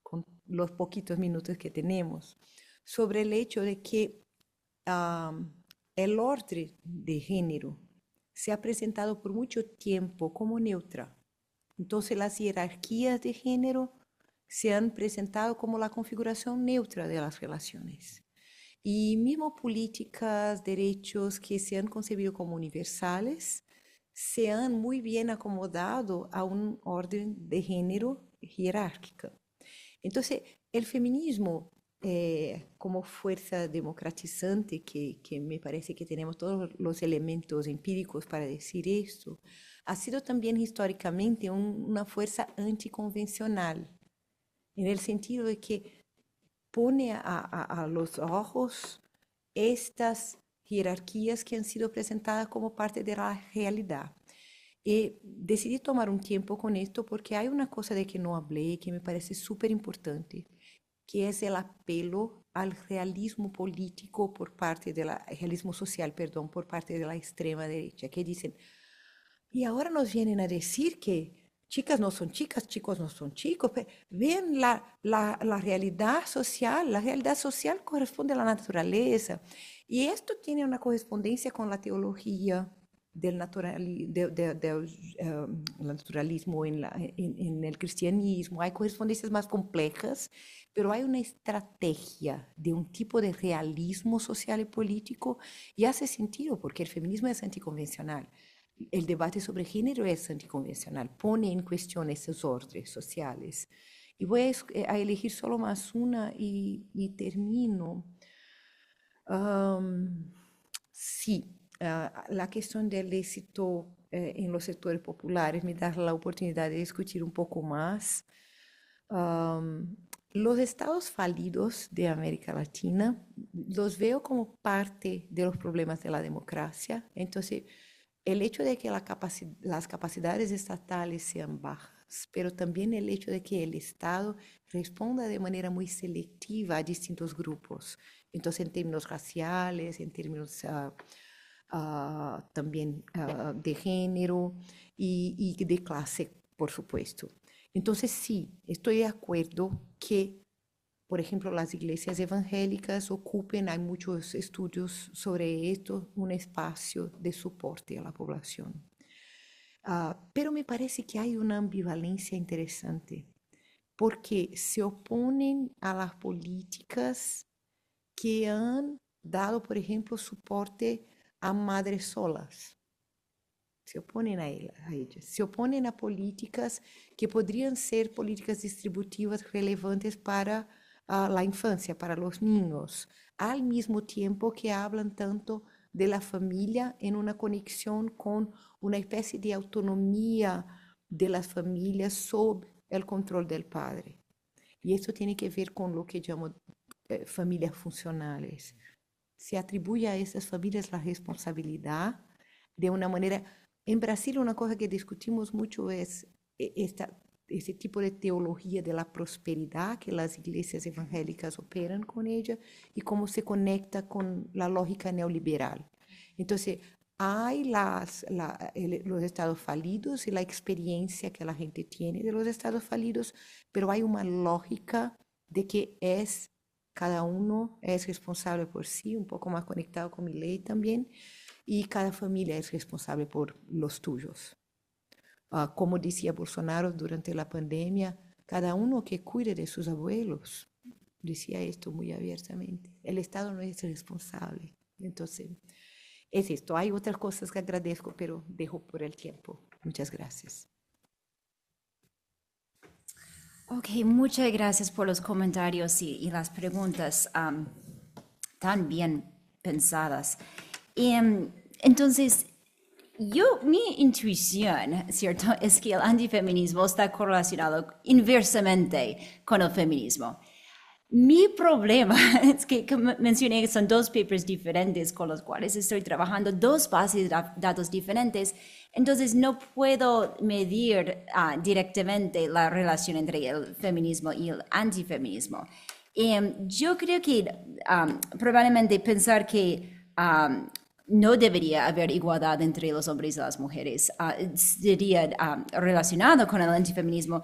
con los poquitos minutos que tenemos, sobre el hecho de que el orden de género se ha presentado por mucho tiempo como neutra. Entonces las jerarquías de género se han presentado como la configuración neutra de las relaciones. Y mismo políticas, derechos que se han concebido como universales, se han muy bien acomodado a un orden de género jerárquica. Entonces, el feminismo como fuerza democratizante, que me parece que tenemos todos los elementos empíricos para decir esto, ha sido también históricamente una fuerza anticonvencional, en el sentido de que pone a los ojos estas jerarquías que han sido presentadas como parte de la realidad. Y decidí tomar un tiempo con esto porque hay una cosa de que no hablé que me parece súper importante, que es el apelo al realismo político por parte de la, realismo social, perdón, por parte de la extrema derecha, que dicen, y ahora nos vienen a decir que chicas no son chicas, chicos no son chicos. Ven la realidad social corresponde a la naturaleza. Y esto tiene una correspondencia con la teología del naturalismo en el cristianismo. Hay correspondencias más complejas, pero hay una estrategia de un tipo de realismo social y político y hace sentido porque el feminismo es anticonvencional. El debate sobre género es anticonvencional, pone en cuestión esos órdenes sociales. Y voy a elegir solo más una y termino. Sí, la cuestión del éxito en los sectores populares me da la oportunidad de discutir un poco más. Los estados fallidos de América Latina los veo como parte de los problemas de la democracia. Entonces, el hecho de que las capacidades estatales sean bajas, pero también el hecho de que el Estado responda de manera muy selectiva a distintos grupos. Entonces, en términos raciales, en términos también de género y de clase, por supuesto. Entonces, sí, estoy de acuerdo que, por ejemplo, las iglesias evangélicas ocupen, hay muchos estudios sobre esto, un espacio de soporte a la población. Pero me parece que hay una ambivalencia interesante, porque se oponen a las políticas que han dado, por ejemplo, soporte a madres solas. Se oponen a ellas. Se oponen a políticas que podrían ser políticas distributivas relevantes para la infancia, para los niños, al mismo tiempo que hablan tanto de la familia en una conexión con una especie de autonomía de las familias sob el control del padre. Y esto tiene que ver con lo que llamo familias funcionales. Se atribuye a esas familias la responsabilidad de una manera. En Brasil, una cosa que discutimos mucho es ese tipo de teología de la prosperidad que las iglesias evangélicas operan con ella y cómo se conecta con la lógica neoliberal. Entonces, hay los estados fallidos y la experiencia que la gente tiene de los estados fallidos, pero hay una lógica de que cada uno es responsable por sí, un poco más conectado con mi ley también, y cada familia es responsable por los tuyos. Como decía Bolsonaro durante la pandemia, cada uno que cuide de sus abuelos, decía esto muy abiertamente, el Estado no es responsable. Entonces, es esto. Hay otras cosas que agradezco, pero dejo por el tiempo. Muchas gracias. Ok, muchas gracias por los comentarios y las preguntas tan bien pensadas. Entonces, mi intuición, ¿cierto?, es que el antifeminismo está correlacionado inversamente con el feminismo. Mi problema es que, como mencioné, que son dos papers diferentes con los cuales estoy trabajando, dos bases de datos diferentes, entonces no puedo medir directamente la relación entre el feminismo y el antifeminismo. Yo creo que probablemente pensar que no debería haber igualdad entre los hombres y las mujeres sería relacionado con el antifeminismo,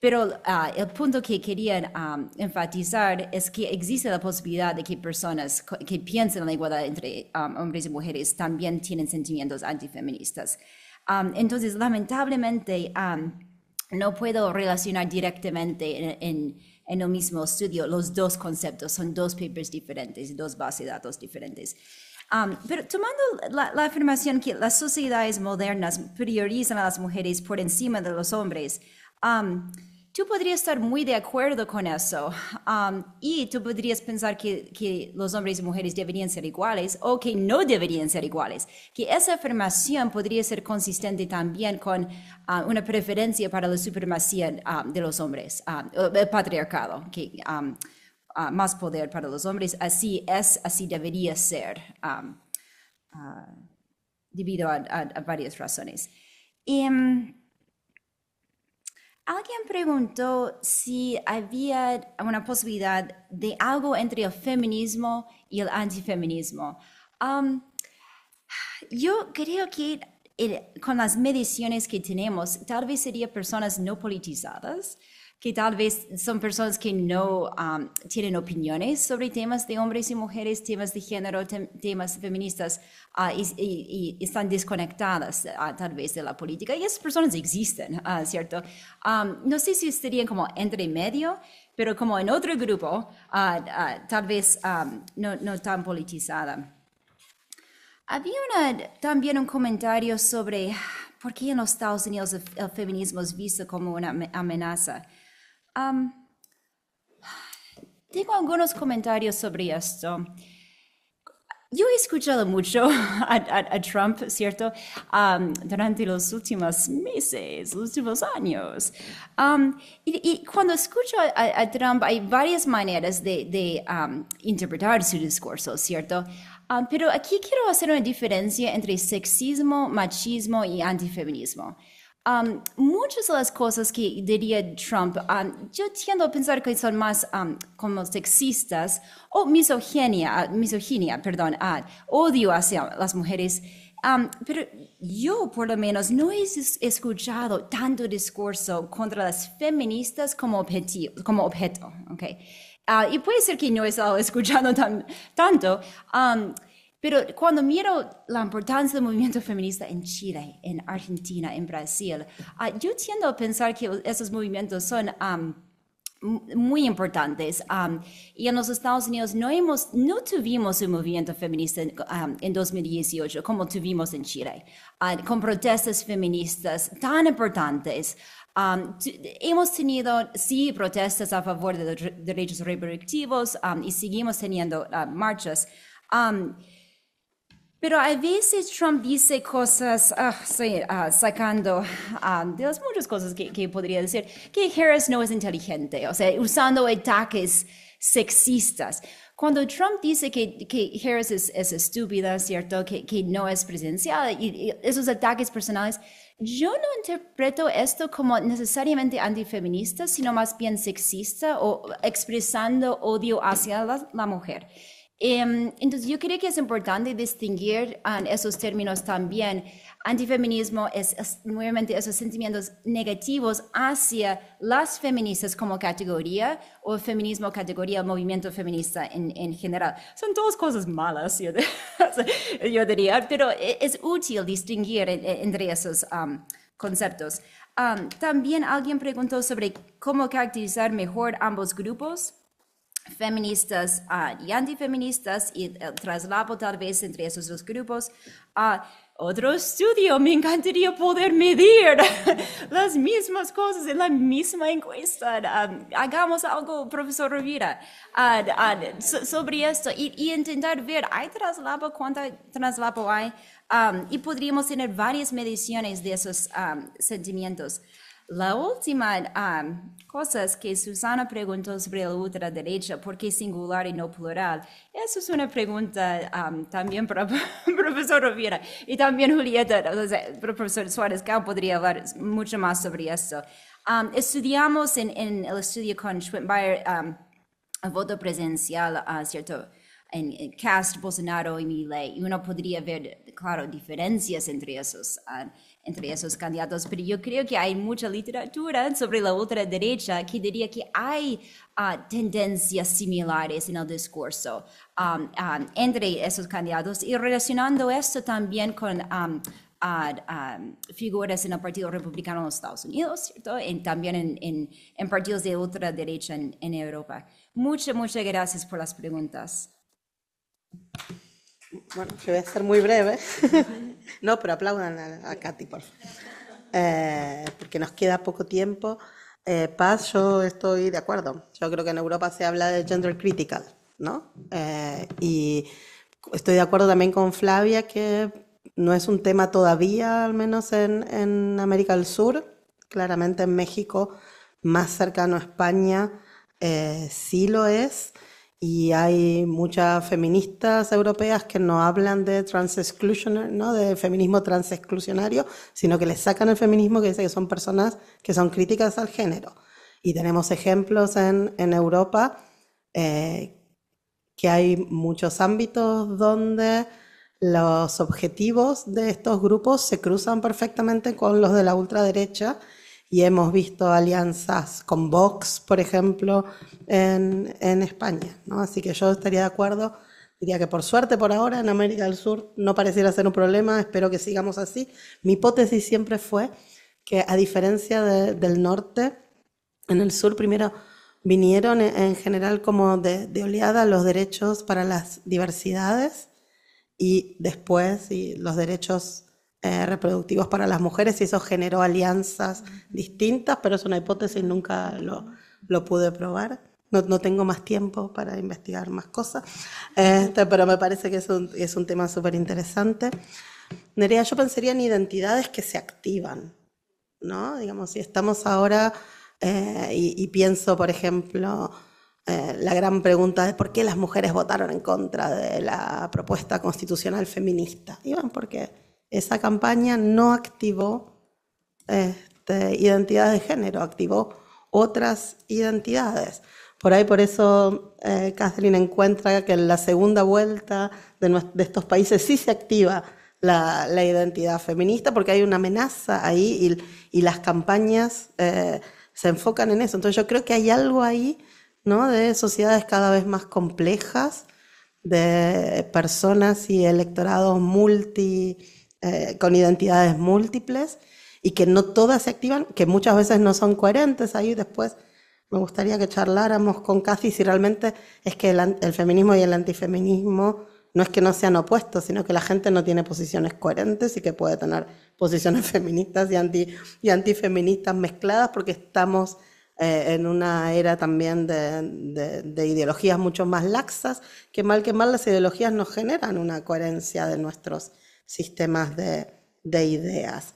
Pero el punto que quería enfatizar es que existe la posibilidad de que personas que piensan en la igualdad entre hombres y mujeres también tienen sentimientos antifeministas. Entonces, lamentablemente, no puedo relacionar directamente en el mismo estudio los dos conceptos. Son dos papers diferentes, dos bases de datos diferentes. Pero tomando la afirmación que las sociedades modernas priorizan a las mujeres por encima de los hombres, tú podrías estar muy de acuerdo con eso, y tú podrías pensar que los hombres y mujeres deberían ser iguales o que no deberían ser iguales, que esa afirmación podría ser consistente también con una preferencia para la supremacía de los hombres, el patriarcado, que más poder para los hombres, así debería ser, debido a varias razones. Alguien preguntó si había una posibilidad de algo entre el feminismo y el antifeminismo. Yo creo que con las mediciones que tenemos, tal vez serían personas no politizadas, que tal vez son personas que no tienen opiniones sobre temas de hombres y mujeres, temas de género, temas feministas, y están desconectadas tal vez de la política. Y esas personas existen, ¿cierto? No sé si estarían como entre medio, pero como en otro grupo, tal vez no tan politizada. Había también un comentario sobre por qué en los Estados Unidos el feminismo es visto como una amenaza. Tengo algunos comentarios sobre esto. Yo he escuchado mucho a Trump, ¿cierto? Durante los últimos meses, los últimos años. Y cuando escucho a Trump, hay varias maneras de interpretar su discurso, ¿cierto? Pero aquí quiero hacer una diferencia entre sexismo, machismo y antifeminismo. Muchas de las cosas que diría Trump, yo tiendo a pensar que son más como sexistas o misoginia, odio hacia las mujeres. Pero yo, por lo menos, no he escuchado tanto discurso contra las feministas como objeto. ¿Okay? Y puede ser que no he estado escuchando tanto. Pero cuando miro la importancia del movimiento feminista en Chile, en Argentina, en Brasil, yo tiendo a pensar que esos movimientos son muy importantes. Y en los Estados Unidos no tuvimos un movimiento feminista en 2018 como tuvimos en Chile, con protestas feministas tan importantes. Hemos tenido, sí, protestas a favor de los derechos reproductivos, y seguimos teniendo marchas. Pero a veces Trump dice cosas, sacando de las muchas cosas que podría decir, que Harris no es inteligente, o sea, usando ataques sexistas. Cuando Trump dice que Harris es estúpida, ¿cierto? Que no es presidencial, y esos ataques personales, yo no interpreto esto como necesariamente antifeminista, sino más bien sexista o expresando odio hacia la mujer. Entonces yo creo que es importante distinguir esos términos también. Antifeminismo es nuevamente esos sentimientos negativos hacia las feministas como categoría, o feminismo categoría, movimiento feminista en general. Son todas cosas malas, yo diría, pero es útil distinguir entre esos conceptos. También alguien preguntó sobre cómo caracterizar mejor ambos grupos, feministas y antifeministas, y el traslapo tal vez entre esos dos grupos. Otro estudio, me encantaría poder medir las mismas cosas en la misma encuesta. Hagamos algo, profesor Rovira, sobre esto y intentar ver, ¿hay traslapo? ¿Cuánto traslapo hay? Y podríamos tener varias mediciones de esos sentimientos. La última cosa es que Susana preguntó sobre la ultraderecha, ¿por qué singular y no plural? Esa es una pregunta también para profesor Rovira y también Julieta, o sea, profesor Suárez Cao podría hablar mucho más sobre esto. Estudiamos en el estudio con Schwimbayer el voto presencial, ¿cierto?, en Cast, Bolsonaro y Milei, y uno podría ver, claro, diferencias entre esos. entre esos candidatos, pero yo creo que hay mucha literatura sobre la ultraderecha que diría que hay tendencias similares en el discurso entre esos candidatos y relacionando esto también con figuras en el Partido Republicano en los Estados Unidos, ¿cierto? También en partidos de ultraderecha en Europa. Muchas gracias por las preguntas. Bueno, yo voy a ser muy breve. No, pero aplaudan a Katy, por favor. Porque nos queda poco tiempo. Paz, yo estoy de acuerdo. Yo creo que en Europa se habla de gender critical, ¿no? Y estoy de acuerdo también con Flavia que no es un tema todavía, al menos en América del Sur. Claramente en México, más cercano a España, sí lo es. Y hay muchas feministas europeas que no hablan de trans-exclusionary, ¿no? De feminismo trans-exclusionario, sino que les sacan el feminismo, que dice que son personas que son críticas al género. Y tenemos ejemplos en Europa que hay muchos ámbitos donde los objetivos de estos grupos se cruzan perfectamente con los de la ultraderecha. Y hemos visto alianzas con Vox, por ejemplo, en España, ¿no? Así que yo estaría de acuerdo, diría que por suerte por ahora en América del Sur no pareciera ser un problema, espero que sigamos así. Mi hipótesis siempre fue que a diferencia del norte, en el sur primero vinieron en general como de oleada los derechos para las diversidades y después los derechos reproductivos para las mujeres y eso generó alianzas distintas, pero es una hipótesis, nunca lo pude probar. No tengo más tiempo para investigar más cosas, pero me parece que es un tema súper interesante. Nerea, yo pensaría en identidades que se activan, ¿no? Digamos, si estamos ahora, y pienso, por ejemplo, la gran pregunta de por qué las mujeres votaron en contra de la propuesta constitucional feminista. Y bueno, porque esa campaña no activó identidad de género, activó otras identidades. Por eso Catherine encuentra que en la segunda vuelta de estos países sí se activa la identidad feminista, porque hay una amenaza ahí y las campañas se enfocan en eso. Entonces yo creo que hay algo ahí, ¿no? De sociedades cada vez más complejas, de personas y electorados con identidades múltiples y que no todas se activan, que muchas veces no son coherentes. Ahí después me gustaría que charláramos con Cathy si realmente es que el feminismo y el antifeminismo no es que no sean opuestos, sino que la gente no tiene posiciones coherentes y que puede tener posiciones feministas y antifeministas mezcladas porque estamos en una era también de ideologías mucho más laxas, que mal las ideologías nos generan una coherencia de nuestros sistemas de ideas.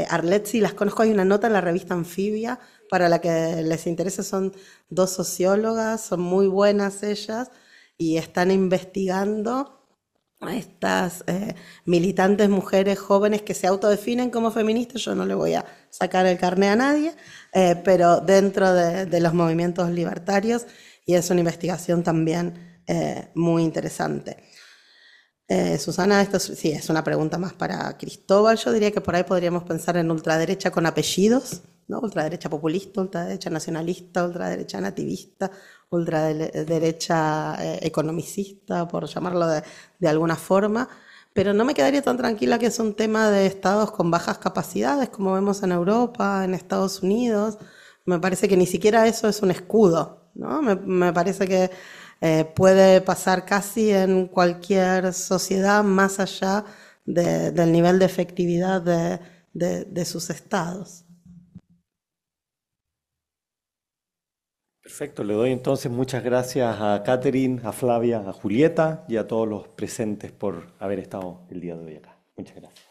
Arlet, sí, las conozco, hay una nota en la revista Anfibia, para la que les interese, son 2 sociólogas, son muy buenas ellas, y están investigando a estas militantes mujeres jóvenes que se autodefinen como feministas. Yo no le voy a sacar el carné a nadie, pero dentro de los movimientos libertarios, y es una investigación también muy interesante. Susana, esto sí es una pregunta más para Cristóbal. Yo diría que por ahí podríamos pensar en ultraderecha con apellidos, ¿no? Ultraderecha populista, ultraderecha nacionalista, ultraderecha nativista, ultraderecha economicista, por llamarlo de alguna forma, pero no me quedaría tan tranquila que es un tema de estados con bajas capacidades, como vemos en Europa, en Estados Unidos. Me parece que ni siquiera eso es un escudo, ¿no? Me parece que puede pasar casi en cualquier sociedad más allá del nivel de efectividad de sus estados. Perfecto, le doy entonces muchas gracias a Catherine, a Flavia, a Julieta y a todos los presentes por haber estado el día de hoy acá. Muchas gracias.